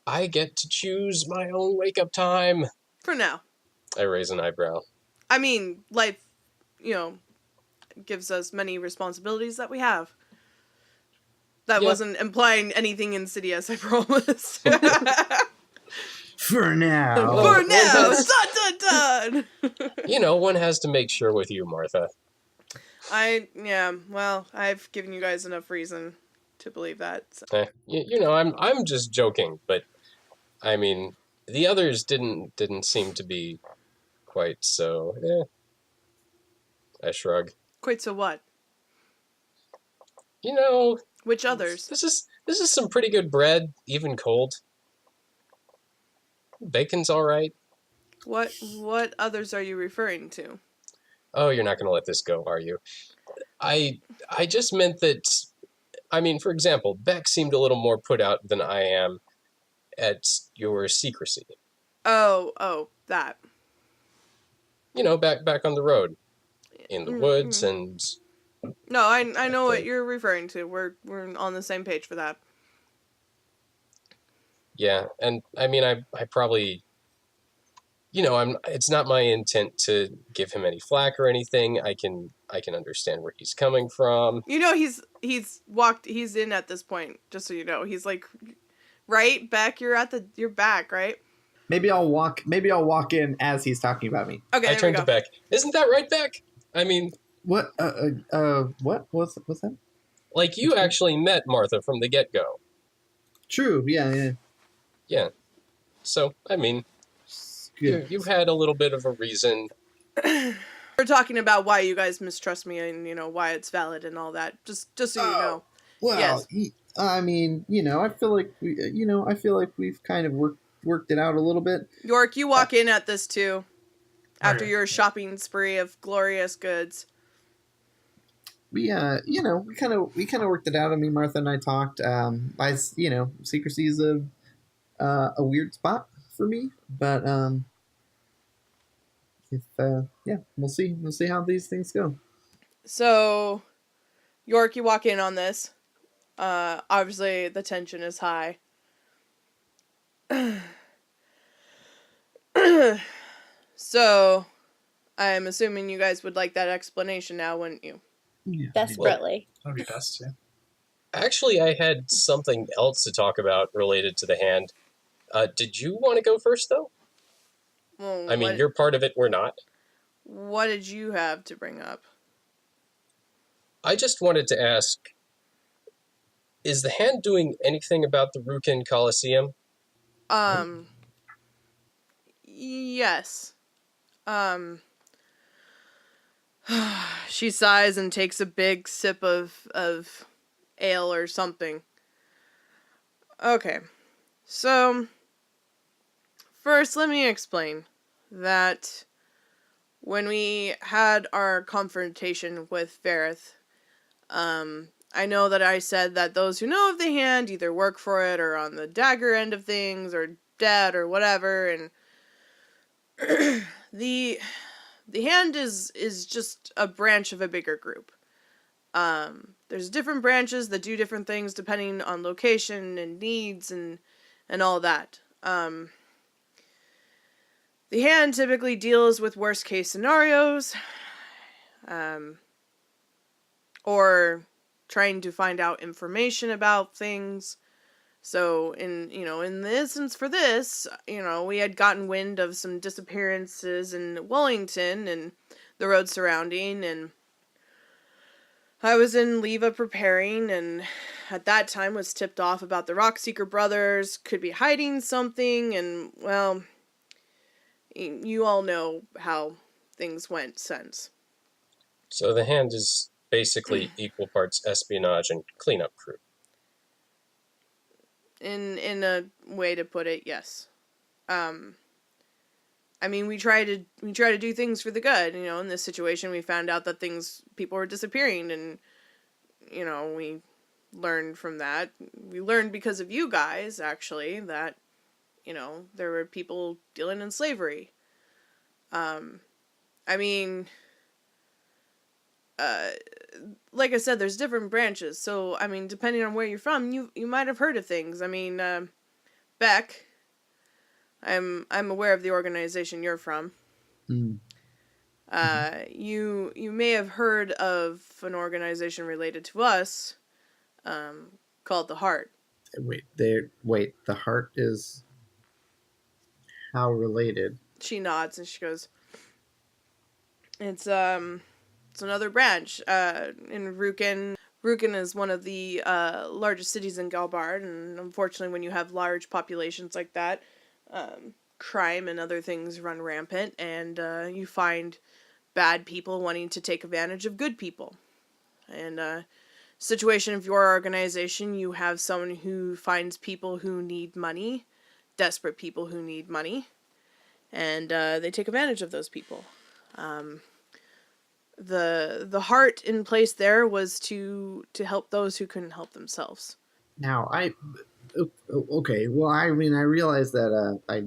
I get to choose my own wake-up time. For now. I raise an eyebrow. I mean, life, gives us many responsibilities that we have. That wasn't implying anything insidious, I promise. For now. For now! Dun dun dun! One has to make sure with you, Martha. I've given you guys enough reason to believe that. So. I'm just joking, but I mean, the others didn't seem to be quite so. I shrug. Quite so what? Which others? This is some pretty good bread, even cold. Bacon's all right. What others are you referring to? Oh, you're not going to let this go, are you? I just meant that. I mean, for example, Beck seemed a little more put out than I am at your secrecy. Oh, that. Back on the road, in the woods, and. No, I know what you're referring to. We're on the same page for that. Yeah, and I mean, I probably, it's not my intent to give him any flack or anything. I can understand where he's coming from. He's in at this point, just so you know. He's like, right, Beck, you're back, right? Maybe I'll walk in as he's talking about me. Okay, I turn to Beck. Isn't that right, Beck? I mean, what? What? What's that? Like, you actually met Martha from the get-go. True. Yeah. Yeah. So, I mean, you've had a little bit of a reason. We're talking about why you guys mistrust me and, why it's valid and all that. Just so you know. Well, yes. I mean, I feel like we've kind of worked it out a little bit. York, you walk in at this too. After your shopping spree of glorious goods. We we kind of worked it out. I mean, Martha and I talked. Secrecy is a weird spot for me, but we'll see how these things go. So, York, you walk in on this. Obviously the tension is high. So, I'm assuming you guys would like that explanation now, wouldn't you? Yeah. Desperately. That'd be best, yeah. Actually, I had something else to talk about related to the hand. Did you want to go first, though? Well, I mean, you're part of it, we're not. What did you have to bring up? I just wanted to ask, is the hand doing anything about the Rukin Coliseum? Yes. She sighs and takes a big sip of ale or something. Okay. So, first let me explain that when we had our confrontation with Vareth, I know that I said that those who know of the hand either work for it or on the dagger end of things or dead or whatever, and the hand is just a branch of a bigger group. There's different branches that do different things depending on location and needs and all that. The hand typically deals with worst case scenarios, or trying to find out information about things. So in the instance for this, we had gotten wind of some disappearances in Wollington and the road surrounding, and I was in Leva preparing, and at that time was tipped off about the Rockseeker brothers could be hiding something, and, well, you all know how things went since. So the hand is basically equal parts espionage and cleanup crew. In a way to put it, yes. I mean, we try to do things for the good. In this situation, we found out that people were disappearing, and we learned from that. We learned because of you guys, actually, that there were people dealing in slavery. I mean, like I said, there's different branches. So I mean, depending on where you're from, you might have heard of things. I mean, Beck, I'm aware of the organization you're from. Mm. You may have heard of an organization related to us, called the Heart. Wait. The heart is how related? She nods and she goes, it's another branch. In Rukin. Rukin is one of the largest cities in Galbard, and unfortunately, when you have large populations like that, crime and other things run rampant, and you find bad people wanting to take advantage of good people. And situation of your organization, you have someone who finds people who need money, desperate people who need money, and they take advantage of those people. The heart in place there was to help those who couldn't help themselves. Now, okay. Well, I mean, I realize that I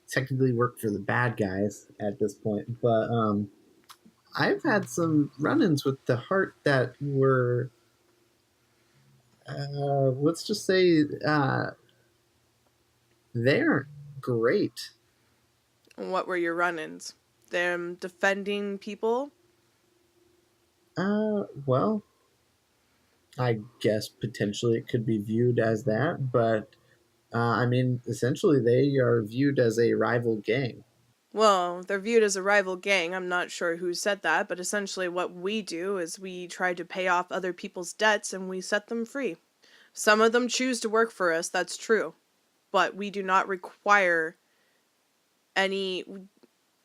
technically work for the bad guys at this point, but I've had some run-ins with the heart that were, let's just say, they aren't great. And what were your run-ins? Them defending people? Well, I guess potentially it could be viewed as that, but I mean, essentially they are viewed as a rival gang. Well, they're viewed as a rival gang. I'm not sure who said that, but essentially what we do is we try to pay off other people's debts and we set them free. Some of them choose to work for us, that's true. But we do not require any...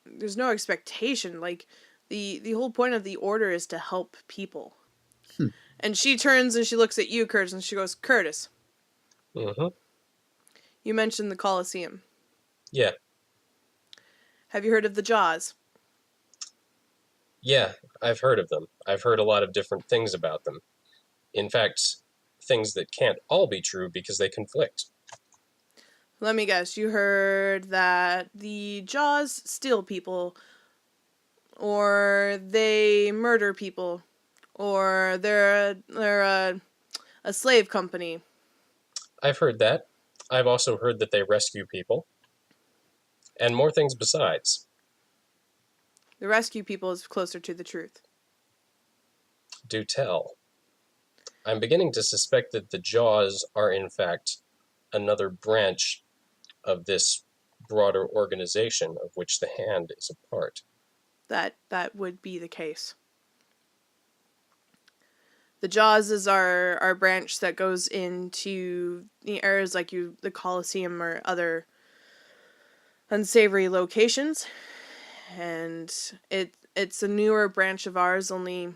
There's no expectation. Like, the whole point of the order is to help people. And she turns and she looks at you, Curtis, and she goes, Curtis. Mm-hmm. You mentioned the Colosseum. Yeah. Have you heard of the Jaws? Yeah, I've heard of them. I've heard a lot of different things about them. In fact, things that can't all be true because they conflict. Let me guess, you heard that the Jaws steal people, or they murder people, or they're a slave company. I've heard that. I've also heard that they rescue people. And more things besides. The rescue people is closer to the truth. Do tell. I'm beginning to suspect that the Jaws are in fact another branch of this broader organization of which the Hand is a part. That would be the case. The Jaws is our branch that goes into the areas like the Colosseum or other unsavory locations. And it's a newer branch of ours, only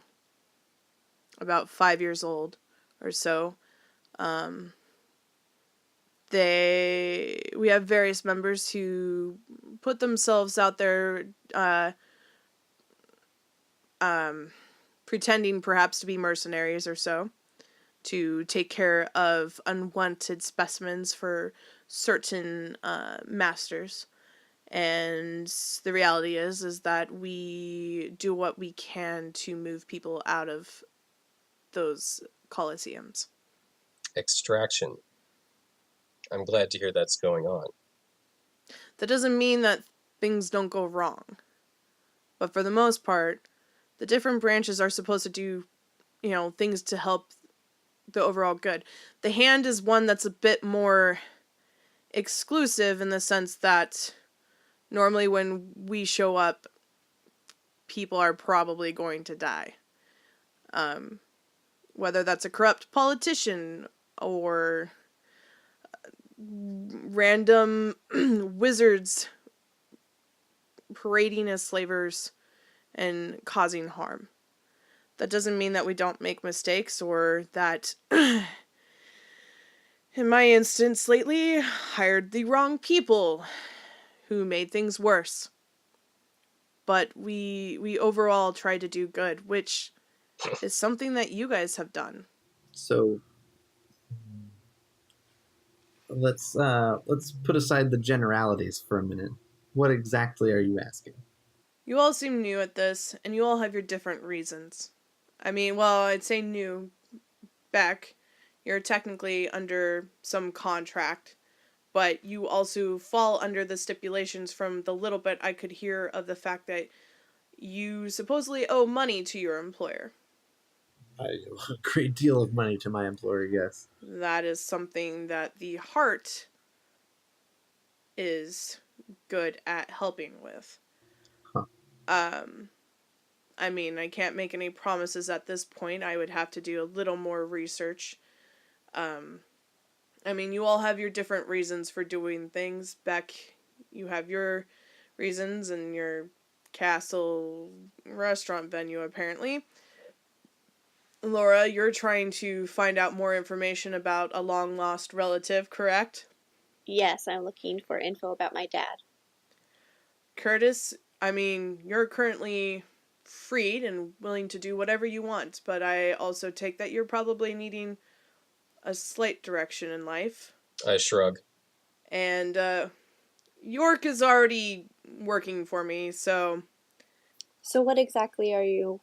about 5 years old or so. We have various members who put themselves out there, pretending perhaps to be mercenaries or so, to take care of unwanted specimens for certain masters. And the reality is that we do what we can to move people out of those colosseums. Extraction. I'm glad to hear that's going on. That doesn't mean that things don't go wrong. But for the most part, the different branches are supposed to do, things to help the overall good. The Hand is one that's a bit more exclusive in the sense that normally when we show up, people are probably going to die. Whether that's a corrupt politician or random wizards parading as slavers and causing harm. That doesn't mean that we don't make mistakes or that, in my instance lately, hired the wrong people who made things worse. But we overall try to do good, which is something that you guys have done. So let's put aside the generalities for a minute. What exactly are you asking? You all seem new at this, and you all have your different reasons. I mean, well, I'd say new. Beck, you're technically under some contract, but you also fall under the stipulations from the little bit I could hear of the fact that you supposedly owe money to your employer. I owe a great deal of money to my employer, yes. That is something that the heart is good at helping with. Huh. I mean, I can't make any promises at this point. I would have to do a little more research. I mean, you all have your different reasons for doing things. Beck, you have your reasons and your castle restaurant venue, apparently. Laura, you're trying to find out more information about a long-lost relative, correct? Yes, I'm looking for info about my dad. Curtis, I mean, you're currently freed and willing to do whatever you want, but I also take that you're probably needing a slight direction in life. I shrug. And York is already working for me, so... So what exactly are you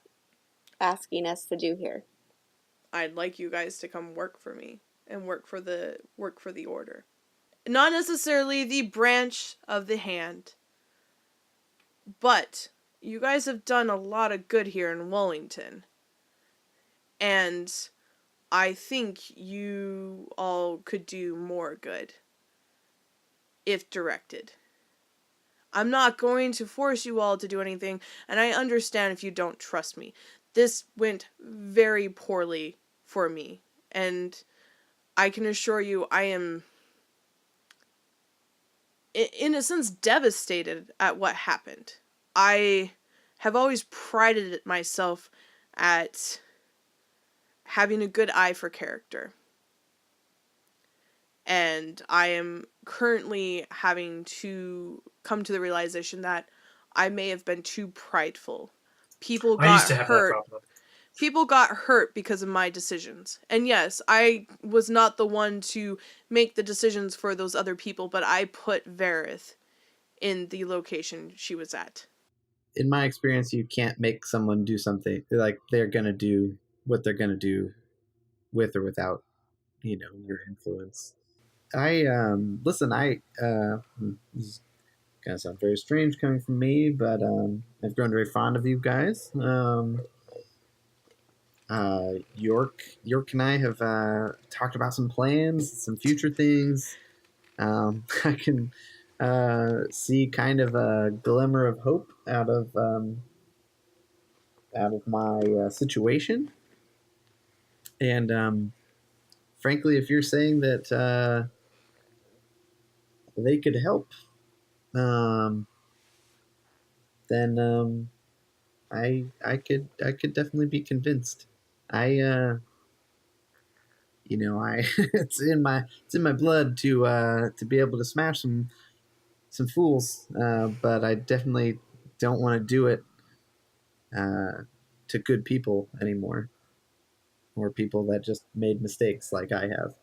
asking us to do here? I'd like you guys to come work for me and work for the order. Not necessarily the branch of the hand, but you guys have done a lot of good here in Wollington. And I think you all could do more good if directed. I'm not going to force you all to do anything, and I understand if you don't trust me. This went very poorly for me, and I can assure you I am, in a sense, devastated at what happened. I have always prided myself at having a good eye for character. And I am currently having to come to the realization that I may have been too prideful. People I used got to have that hurt. problem. People got hurt because of my decisions. And yes, I was not the one to make the decisions for those other people, but I put Verith in the location she was at. In my experience, you can't make someone do something like they're gonna do what they're gonna do with or without, your influence. I listen. This is gonna sound very strange coming from me, but I've grown very fond of you guys. York and I have talked about some plans, some future things. I can see kind of a glimmer of hope out of my situation. And frankly, if you're saying that they could help, um, then I could definitely be convinced. I I it's in my blood to be able to smash some fools, but I definitely don't want to do it to good people anymore, or people that just made mistakes like I have.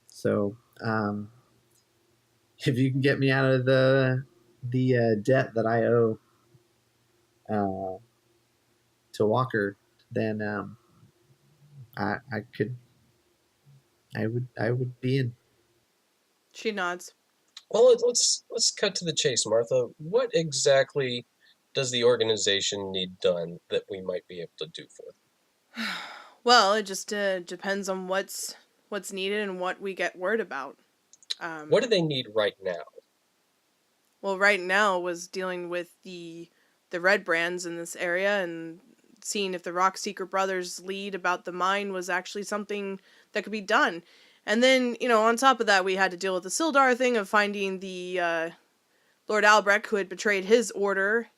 So if you can get me out of the debt that I owe to Walker, then I could I would be in. She nods. Well, let's cut to the chase, Martha. What exactly does the organization need done that we might be able to do for them? Well, it just depends on what's needed and what we get word about. What do they need right now? Well, right now was dealing with the red brands in this area and seeing if the Rockseeker brothers' lead about the mine was actually something that could be done. And then, on top of that, we had to deal with the Sildar thing of finding the Lord Albrecht who had betrayed his order.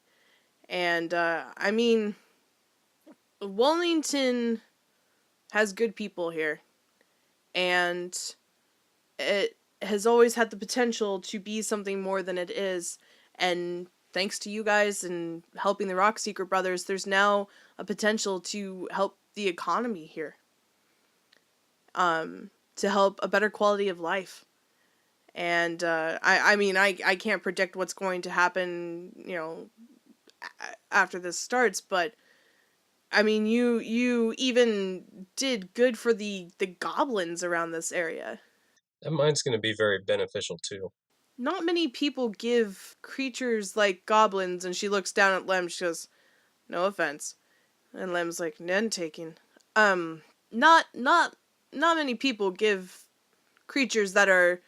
And, I mean, Wollington has good people here. And it has always had the potential to be something more than it is. And thanks to you guys and helping the Rockseeker brothers, there's now a potential to help the economy here. To help a better quality of life. And I mean, I can't predict what's going to happen, after this starts, but I mean, you even did good for the goblins around this area. That mine's going to be very beneficial too. Not many people give creatures like goblins, and she looks down at Lem, she goes, no offense. And Lem's like, none taking. Not many people give creatures that are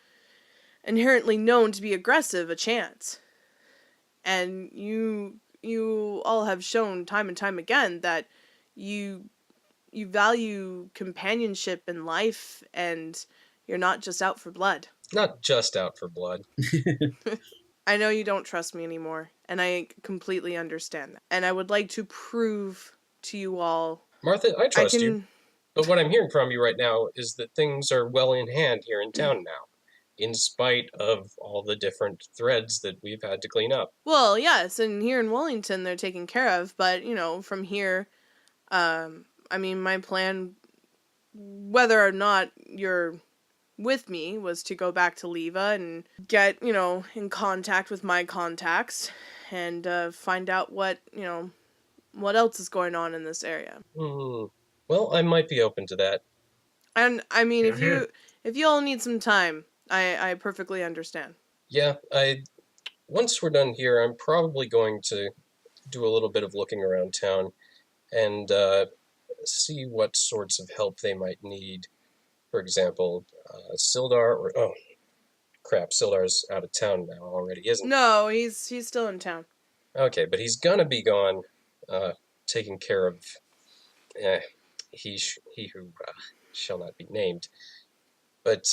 inherently known to be aggressive a chance. And you all have shown time and time again that you value companionship in life, and you're not just out for blood. Not just out for blood. I know you don't trust me anymore, and I completely understand that. And I would like to prove to you all... Martha, I trust you. But what I'm hearing from you right now is that things are well in hand here in town now, in spite of all the different threads that we've had to clean up. Well, yes, and here in Wollington they're taken care of, but, from here, I mean, my plan, whether or not you're with me, was to go back to Leva and get, in contact with my contacts and find out what else is going on in this area. Well, I might be open to that. And, I mean, if you all need some time, I perfectly understand. Yeah, once we're done here, I'm probably going to do a little bit of looking around town and see what sorts of help they might need. For example, Sildar, Sildar's out of town now already, isn't he? No, he's still in town. Okay, but he's gonna be gone, taking care of, he who shall not be named. But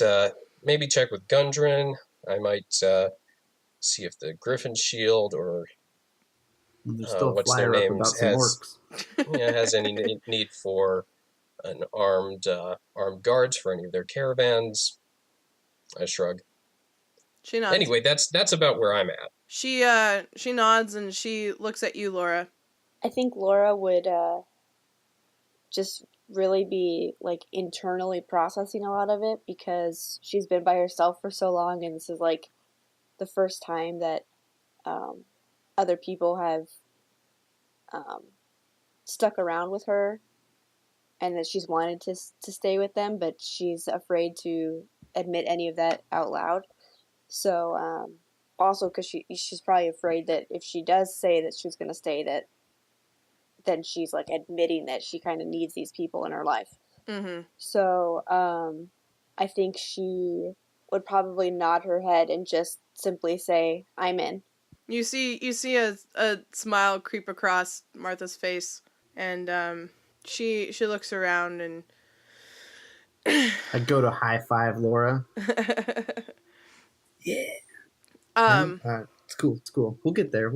maybe check with Gundren. I might see if the Griffin Shield or There's still what's a their flyer up names about some orcs. has any need for an armed guards for any of their caravans. I shrug. She nods. Anyway, that's about where I'm at. She nods and she looks at you, Laura. I think Laura would just really be like internally processing a lot of it because she's been by herself for so long, and this is like the first time that other people have stuck around with her, and that she's wanted to stay with them, but she's afraid to admit any of that out loud. So also because she's probably afraid that if she does say that she's going to stay, that then she's like admitting that she kind of needs these people in her life. Mm-hmm. So I think she would probably nod her head and just simply say, "I'm in." You see a smile creep across Martha's face, and she looks around and I go to high five Laura. Yeah. It's cool. We'll get there.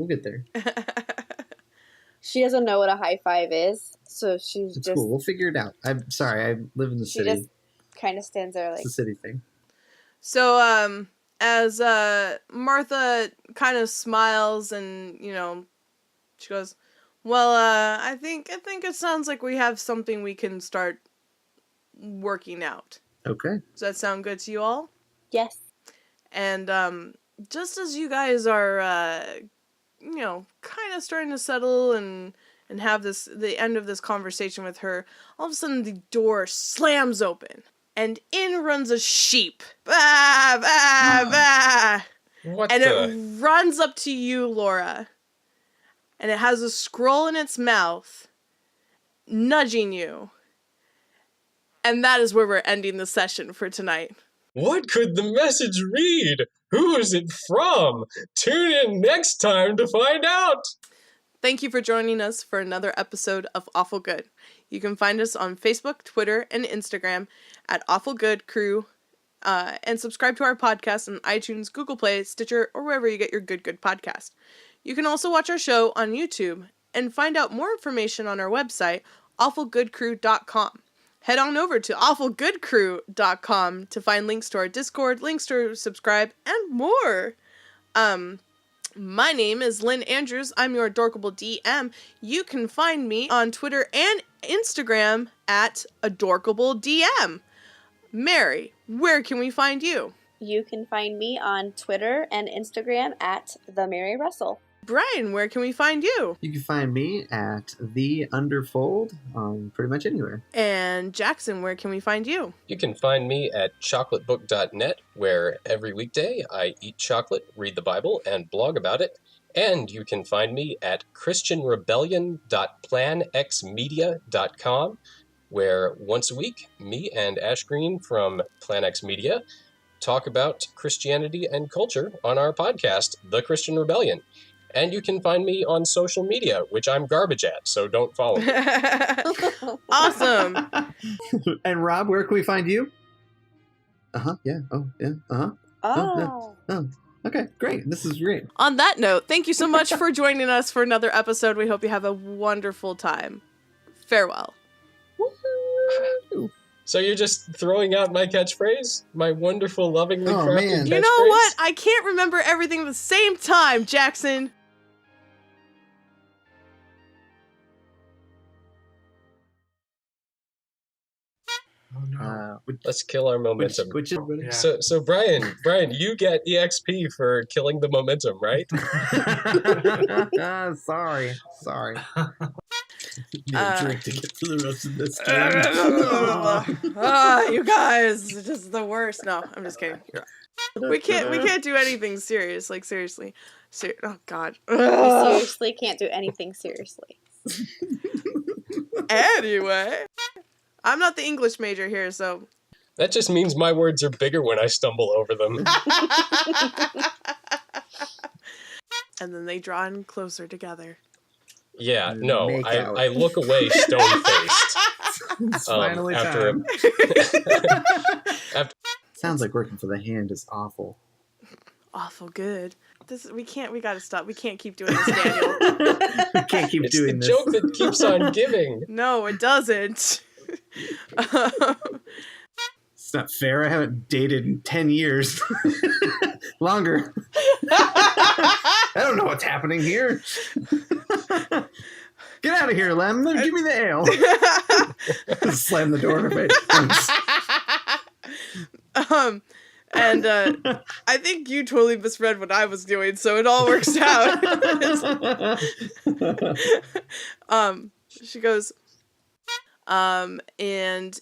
She doesn't know what a high five is, so she's It's just cool. We'll figure it out. I'm sorry. I live in the she city. just kind of stands there like. It's a city thing. So as Martha kind of smiles and she goes, "Well, I think it sounds like we have something we can start working out." Okay. Does that sound good to you all? Yes. And just as you guys are kind of starting to settle and have the end of this conversation with her, all of a sudden the door slams open and in runs a sheep. Bah, bah, bah. What And the? it runs up to you, Laura. And it has a scroll in its mouth, nudging you. And that is where we're ending the session for tonight. What could the message read? Who is it from? Tune in next time to find out! Thank you for joining us for another episode of Awful Good. You can find us on Facebook, Twitter, and Instagram at Awful Good Crew, and subscribe to our podcast on iTunes, Google Play, Stitcher, or wherever you get your good podcast. You can also watch our show on YouTube and find out more information on our website, awfulgoodcrew.com. Head on over to awfulgoodcrew.com to find links to our Discord, links to subscribe, and more. My name is Lynn Andrews. I'm your Adorkable DM. You can find me on Twitter and Instagram at AdorkableDM. Mary, where can we find you? You can find me on Twitter and Instagram at The Mary Russell. Brian, where can we find you? You can find me at The Underfold on pretty much anywhere. And Jackson, where can we find you? You can find me at chocolatebook.net, where every weekday I eat chocolate, read the Bible, and blog about it. And you can find me at christianrebellion.planxmedia.com, where once a week, me and Ash Green from Plan X Media talk about Christianity and culture on our podcast, The Christian Rebellion. And you can find me on social media, which I'm garbage at, so don't follow me. Awesome. And Rob, where can we find you? Yeah. Oh, yeah. Oh. Oh, okay, great. This is great. On that note, thank you so much for joining us for another episode. We hope you have a wonderful time. Farewell. Woo-hoo. So you're just throwing out my catchphrase? My wonderful, lovingly Oh, crafted man. catchphrase? You know what? I can't remember everything at the same time, Jackson. Oh no. Let's kill our momentum. Which Yeah. So Brian, you get EXP for killing the momentum, right? Sorry. Need a Uh, drink to get through the rest of this You guys, it's just the worst. No, I'm just kidding. We can't do anything serious. Like seriously. Oh God. We seriously can't do anything seriously. Anyway, I'm not the English major here, so. That just means my words are bigger when I stumble over them. And then they draw in closer together. Yeah, no, Make out. I look away stone-faced. It's finally after time. after Sounds like working for the hand is awful. Awful good. We gotta stop. We can't keep doing this, Daniel. We can't keep it's the doing this. joke that keeps on giving. No, it doesn't. It's not fair. I haven't dated in 10 years. Longer. I don't know what's happening here. Get out of here, Lem. Give me the ale. Slam the door in her face. And I think you totally misread what I was doing, so it all works out. She goes, and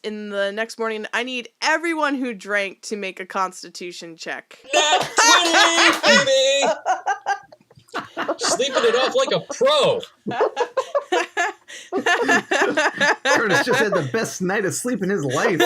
in the next morning, I need everyone who drank to make a constitution check. Nat 20, baby! Sleeping it off like a pro. Curtis just had the best night of sleep in his life.